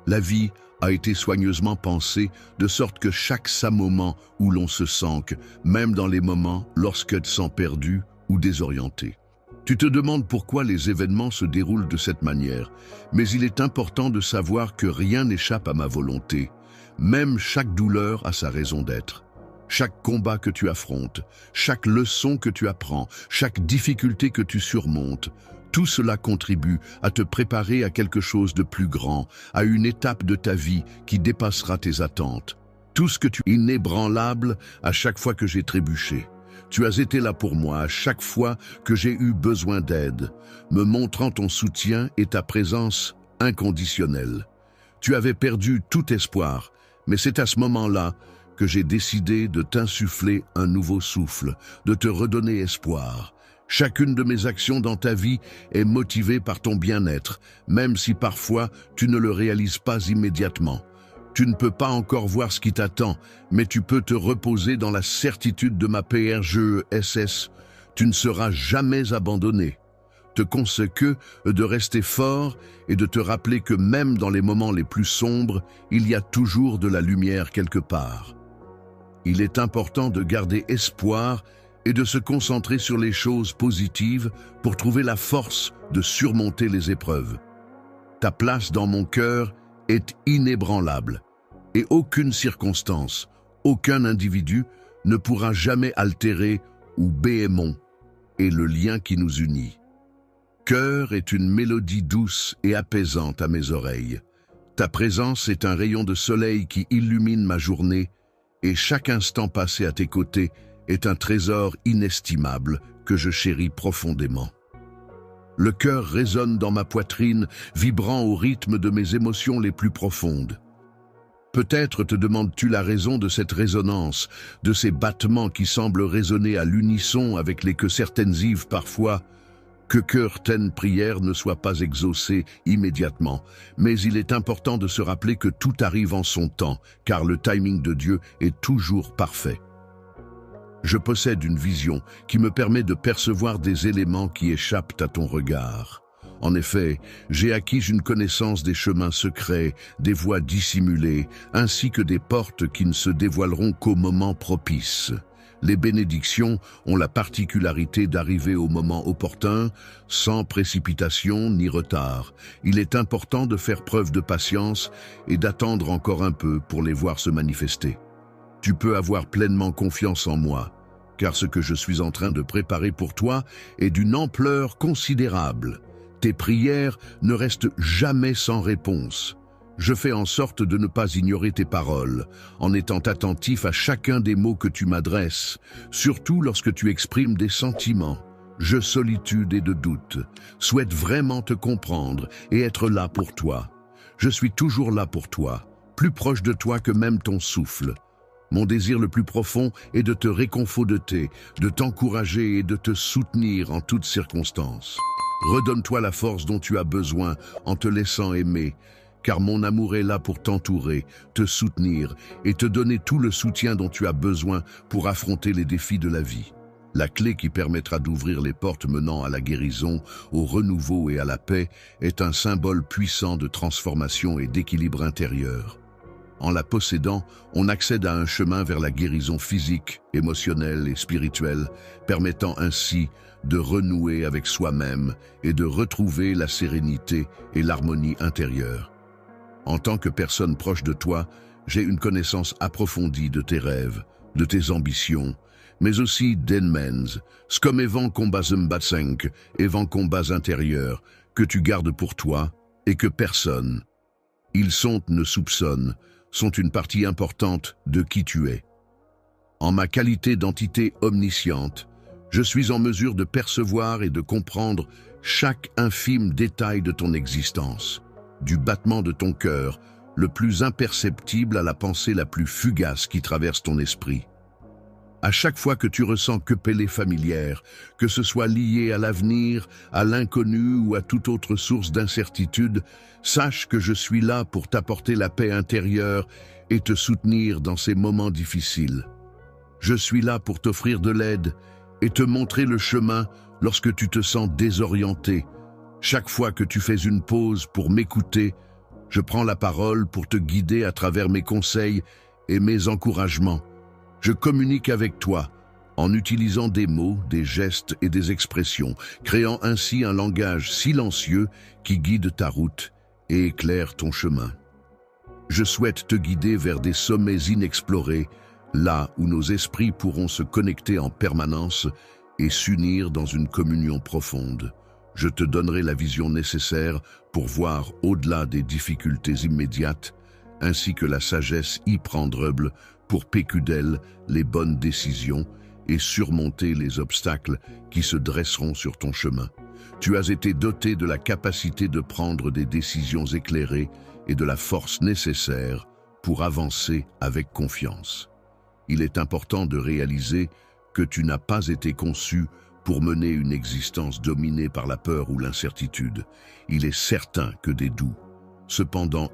La vie a été soigneusement pensée de sorte que chaque moment où l'on se sent, même dans les moments lorsque tu sens perdu ou désorienté. Tu te demandes pourquoi les événements se déroulent de cette manière, mais il est important de savoir que rien n'échappe à ma volonté. Même chaque douleur a sa raison d'être. Chaque combat que tu affrontes, chaque leçon que tu apprends, chaque difficulté que tu surmontes, tout cela contribue à te préparer à quelque chose de plus grand, à une étape de ta vie qui dépassera tes attentes. Tout ce que tu es inébranlable à chaque fois que j'ai trébuché. Tu as été là pour moi à chaque fois que j'ai eu besoin d'aide, me montrant ton soutien et ta présence inconditionnelle. Tu avais perdu tout espoir, mais c'est à ce moment-là que j'ai décidé de t'insuffler un nouveau souffle, de te redonner espoir. Chacune de mes actions dans ta vie est motivée par ton bien-être, même si parfois tu ne le réalises pas immédiatement. Tu ne peux pas encore voir ce qui t'attend, mais tu peux te reposer dans la certitude de ma PRGESS. Tu ne seras jamais abandonné. Te conseille de rester fort et de te rappeler que même dans les moments les plus sombres, il y a toujours de la lumière quelque part. Il est important de garder espoir et de se concentrer sur les choses positives pour trouver la force de surmonter les épreuves. Ta place dans mon cœur est inébranlable et aucune circonstance, aucun individu ne pourra jamais altérer ou béhémon et le lien qui nous unit. Cœur est une mélodie douce et apaisante à mes oreilles. Ta présence est un rayon de soleil qui illumine ma journée et chaque instant passé à tes côtés est un trésor inestimable que je chéris profondément. Le cœur résonne dans ma poitrine, vibrant au rythme de mes émotions les plus profondes. Peut-être te demandes-tu la raison de cette résonance, de ces battements qui semblent résonner à l'unisson avec les que certaines Yves parfois. Que certaines prières ne soient pas exaucées immédiatement, mais il est important de se rappeler que tout arrive en son temps, car le timing de Dieu est toujours parfait. Je possède une vision qui me permet de percevoir des éléments qui échappent à ton regard. En effet, j'ai acquis une connaissance des chemins secrets, des voies dissimulées, ainsi que des portes qui ne se dévoileront qu'au moment propice. Les bénédictions ont la particularité d'arriver au moment opportun, sans précipitation ni retard. Il est important de faire preuve de patience et d'attendre encore un peu pour les voir se manifester. Tu peux avoir pleinement confiance en moi, car ce que je suis en train de préparer pour toi est d'une ampleur considérable. Tes prières ne restent jamais sans réponse. Je fais en sorte de ne pas ignorer tes paroles, en étant attentif à chacun des mots que tu m'adresses, surtout lorsque tu exprimes des sentiments. Je, solitude et de doute, souhaite vraiment te comprendre et être là pour toi. Je suis toujours là pour toi, plus proche de toi que même ton souffle. Mon désir le plus profond est de te réconforter, de t'encourager et de te soutenir en toutes circonstances. Redonne-toi la force dont tu as besoin en te laissant aimer, car mon amour est là pour t'entourer, te soutenir et te donner tout le soutien dont tu as besoin pour affronter les défis de la vie. La clé qui permettra d'ouvrir les portes menant à la guérison, au renouveau et à la paix est un symbole puissant de transformation et d'équilibre intérieur. En la possédant, on accède à un chemin vers la guérison physique, émotionnelle et spirituelle, permettant ainsi de renouer avec soi-même et de retrouver la sérénité et l'harmonie intérieure. En tant que personne proche de toi, j'ai une connaissance approfondie de tes rêves, de tes ambitions, mais aussi d'enmens, comme évan combats batsenk, évan combats intérieurs, que tu gardes pour toi et que personne, ils sont, ne soupçonnent, sont une partie importante de qui tu es. En ma qualité d'entité omnisciente, je suis en mesure de percevoir et de comprendre chaque infime détail de ton existence, du battement de ton cœur, le plus imperceptible à la pensée la plus fugace qui traverse ton esprit. À chaque fois que tu ressens que pellée familière, que ce soit lié à l'avenir, à l'inconnu ou à toute autre source d'incertitude, sache que je suis là pour t'apporter la paix intérieure et te soutenir dans ces moments difficiles. Je suis là pour t'offrir de l'aide et te montrer le chemin lorsque tu te sens désorienté. Chaque fois que tu fais une pause pour m'écouter, je prends la parole pour te guider à travers mes conseils et mes encouragements. Je communique avec toi en utilisant des mots, des gestes et des expressions, créant ainsi un langage silencieux qui guide ta route et éclaire ton chemin. Je souhaite te guider vers des sommets inexplorés, là où nos esprits pourront se connecter en permanence et s'unir dans une communion profonde. Je te donnerai la vision nécessaire pour voir au-delà des difficultés immédiates, ainsi que la sagesse hyprendreble pour pécudel les bonnes décisions et surmonter les obstacles qui se dresseront sur ton chemin. Tu as été doté de la capacité de prendre des décisions éclairées et de la force nécessaire pour avancer avec confiance. Il est important de réaliser que tu n'as pas été conçu pour mener une existence dominée par la peur ou l'incertitude. Il est certain que des doux. Cependant,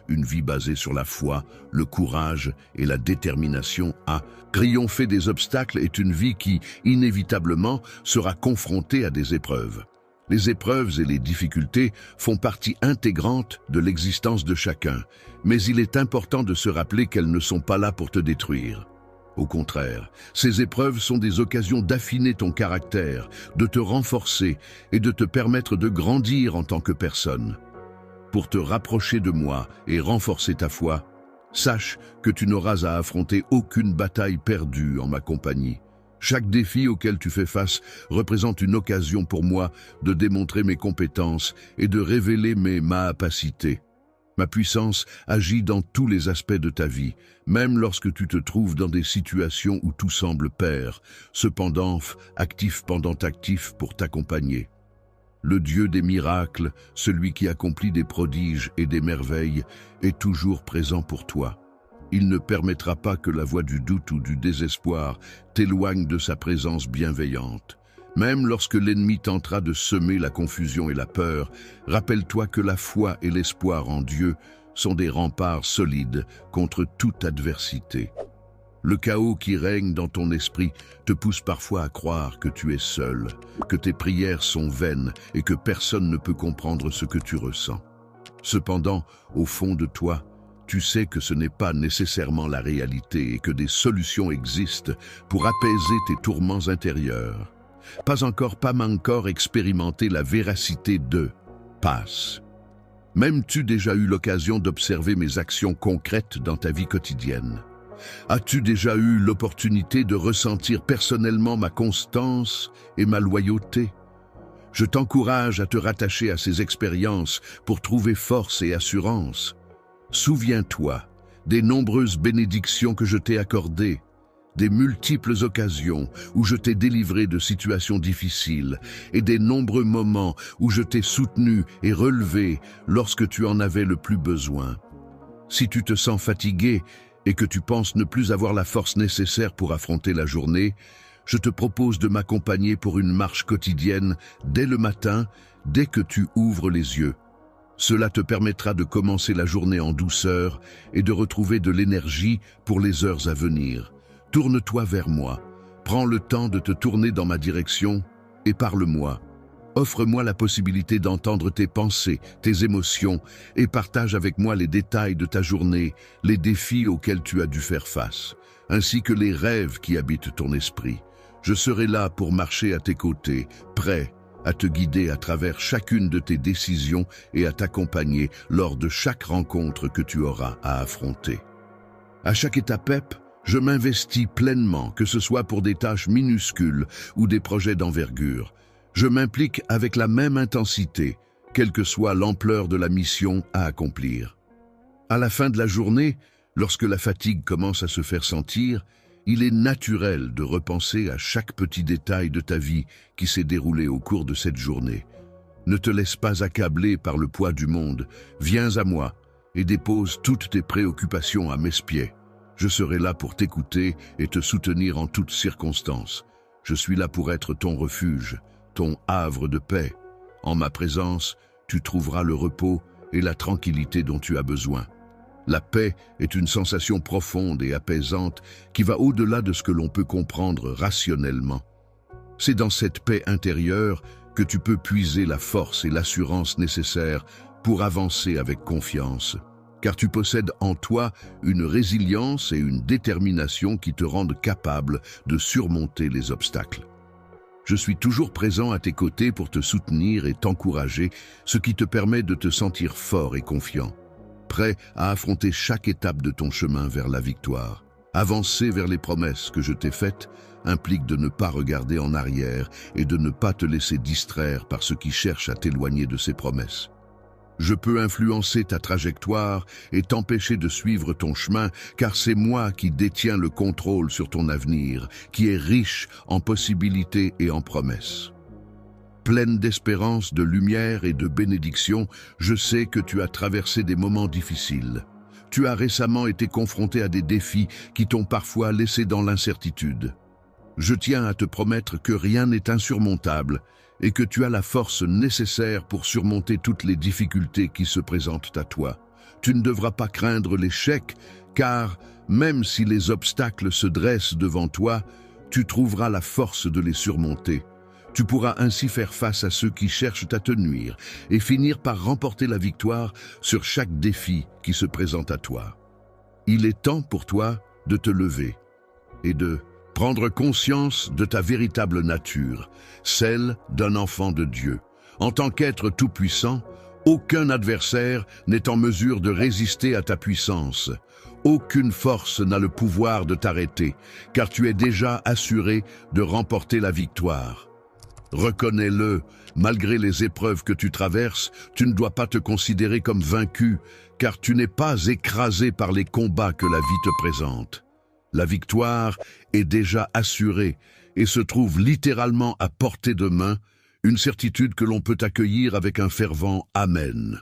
une vie basée sur la foi, le courage et la détermination à triompher des obstacles est une vie qui, inévitablement, sera confrontée à des épreuves. Les épreuves et les difficultés font partie intégrante de l'existence de chacun, mais il est important de se rappeler qu'elles ne sont pas là pour te détruire. Au contraire, ces épreuves sont des occasions d'affiner ton caractère, de te renforcer et de te permettre de grandir en tant que personne. Pour te rapprocher de moi et renforcer ta foi, sache que tu n'auras à affronter aucune bataille perdue en ma compagnie. Chaque défi auquel tu fais face représente une occasion pour moi de démontrer mes compétences et de révéler mes capacités. Ma puissance agit dans tous les aspects de ta vie, même lorsque tu te trouves dans des situations où tout semble pair, cependant actif pendant actif pour t'accompagner. Le Dieu des miracles, celui qui accomplit des prodiges et des merveilles, est toujours présent pour toi. Il ne permettra pas que la voix du doute ou du désespoir t'éloigne de sa présence bienveillante. Même lorsque l'ennemi tentera de semer la confusion et la peur, rappelle-toi que la foi et l'espoir en Dieu sont des remparts solides contre toute adversité. Le chaos qui règne dans ton esprit te pousse parfois à croire que tu es seul, que tes prières sont vaines et que personne ne peut comprendre ce que tu ressens. Cependant, au fond de toi, tu sais que ce n'est pas nécessairement la réalité et que des solutions existent pour apaiser tes tourments intérieurs. Pas encore expérimenté la véracité de « passe ». Même-tu déjà eu l'occasion d'observer mes actions concrètes dans ta vie quotidienne? As-tu déjà eu l'opportunité de ressentir personnellement ma constance et ma loyauté? Je t'encourage à te rattacher à ces expériences pour trouver force et assurance. Souviens-toi des nombreuses bénédictions que je t'ai accordées, des multiples occasions où je t'ai délivré de situations difficiles et des nombreux moments où je t'ai soutenu et relevé lorsque tu en avais le plus besoin. Si tu te sens fatigué et que tu penses ne plus avoir la force nécessaire pour affronter la journée, je te propose de m'accompagner pour une marche quotidienne dès le matin, dès que tu ouvres les yeux. Cela te permettra de commencer la journée en douceur et de retrouver de l'énergie pour les heures à venir. Tourne-toi vers moi, prends le temps de te tourner dans ma direction et parle-moi. Offre-moi la possibilité d'entendre tes pensées, tes émotions et partage avec moi les détails de ta journée, les défis auxquels tu as dû faire face, ainsi que les rêves qui habitent ton esprit. Je serai là pour marcher à tes côtés, prêt à te guider à travers chacune de tes décisions et à t'accompagner lors de chaque rencontre que tu auras à affronter. À chaque étape, je m'investis pleinement, que ce soit pour des tâches minuscules ou des projets d'envergure. Je m'implique avec la même intensité, quelle que soit l'ampleur de la mission à accomplir. À la fin de la journée, lorsque la fatigue commence à se faire sentir, il est naturel de repenser à chaque petit détail de ta vie qui s'est déroulé au cours de cette journée. Ne te laisse pas accabler par le poids du monde. Viens à moi et dépose toutes tes préoccupations à mes pieds. Je serai là pour t'écouter et te soutenir en toutes circonstances. Je suis là pour être ton refuge, ton havre de paix. En ma présence, tu trouveras le repos et la tranquillité dont tu as besoin. La paix est une sensation profonde et apaisante qui va au-delà de ce que l'on peut comprendre rationnellement. C'est dans cette paix intérieure que tu peux puiser la force et l'assurance nécessaires pour avancer avec confiance. Car tu possèdes en toi une résilience et une détermination qui te rendent capable de surmonter les obstacles. Je suis toujours présent à tes côtés pour te soutenir et t'encourager, ce qui te permet de te sentir fort et confiant, prêt à affronter chaque étape de ton chemin vers la victoire. Avancer vers les promesses que je t'ai faites implique de ne pas regarder en arrière et de ne pas te laisser distraire par ceux qui cherchent à t'éloigner de ces promesses. Je peux influencer ta trajectoire et t'empêcher de suivre ton chemin, car c'est moi qui détiens le contrôle sur ton avenir, qui est riche en possibilités et en promesses. Pleine d'espérance, de lumière et de bénédiction, je sais que tu as traversé des moments difficiles. Tu as récemment été confronté à des défis qui t'ont parfois laissé dans l'incertitude. Je tiens à te promettre que rien n'est insurmontable et que tu as la force nécessaire pour surmonter toutes les difficultés qui se présentent à toi. Tu ne devras pas craindre l'échec, car même si les obstacles se dressent devant toi, tu trouveras la force de les surmonter. Tu pourras ainsi faire face à ceux qui cherchent à te nuire et finir par remporter la victoire sur chaque défi qui se présente à toi. Il est temps pour toi de te lever et de prendre conscience de ta véritable nature, celle d'un enfant de Dieu. En tant qu'être tout-puissant, aucun adversaire n'est en mesure de résister à ta puissance. Aucune force n'a le pouvoir de t'arrêter, car tu es déjà assuré de remporter la victoire. Reconnais-le, malgré les épreuves que tu traverses, tu ne dois pas te considérer comme vaincu, car tu n'es pas écrasé par les combats que la vie te présente. La victoire est déjà assurée et se trouve littéralement à portée de main, une certitude que l'on peut accueillir avec un fervent Amen.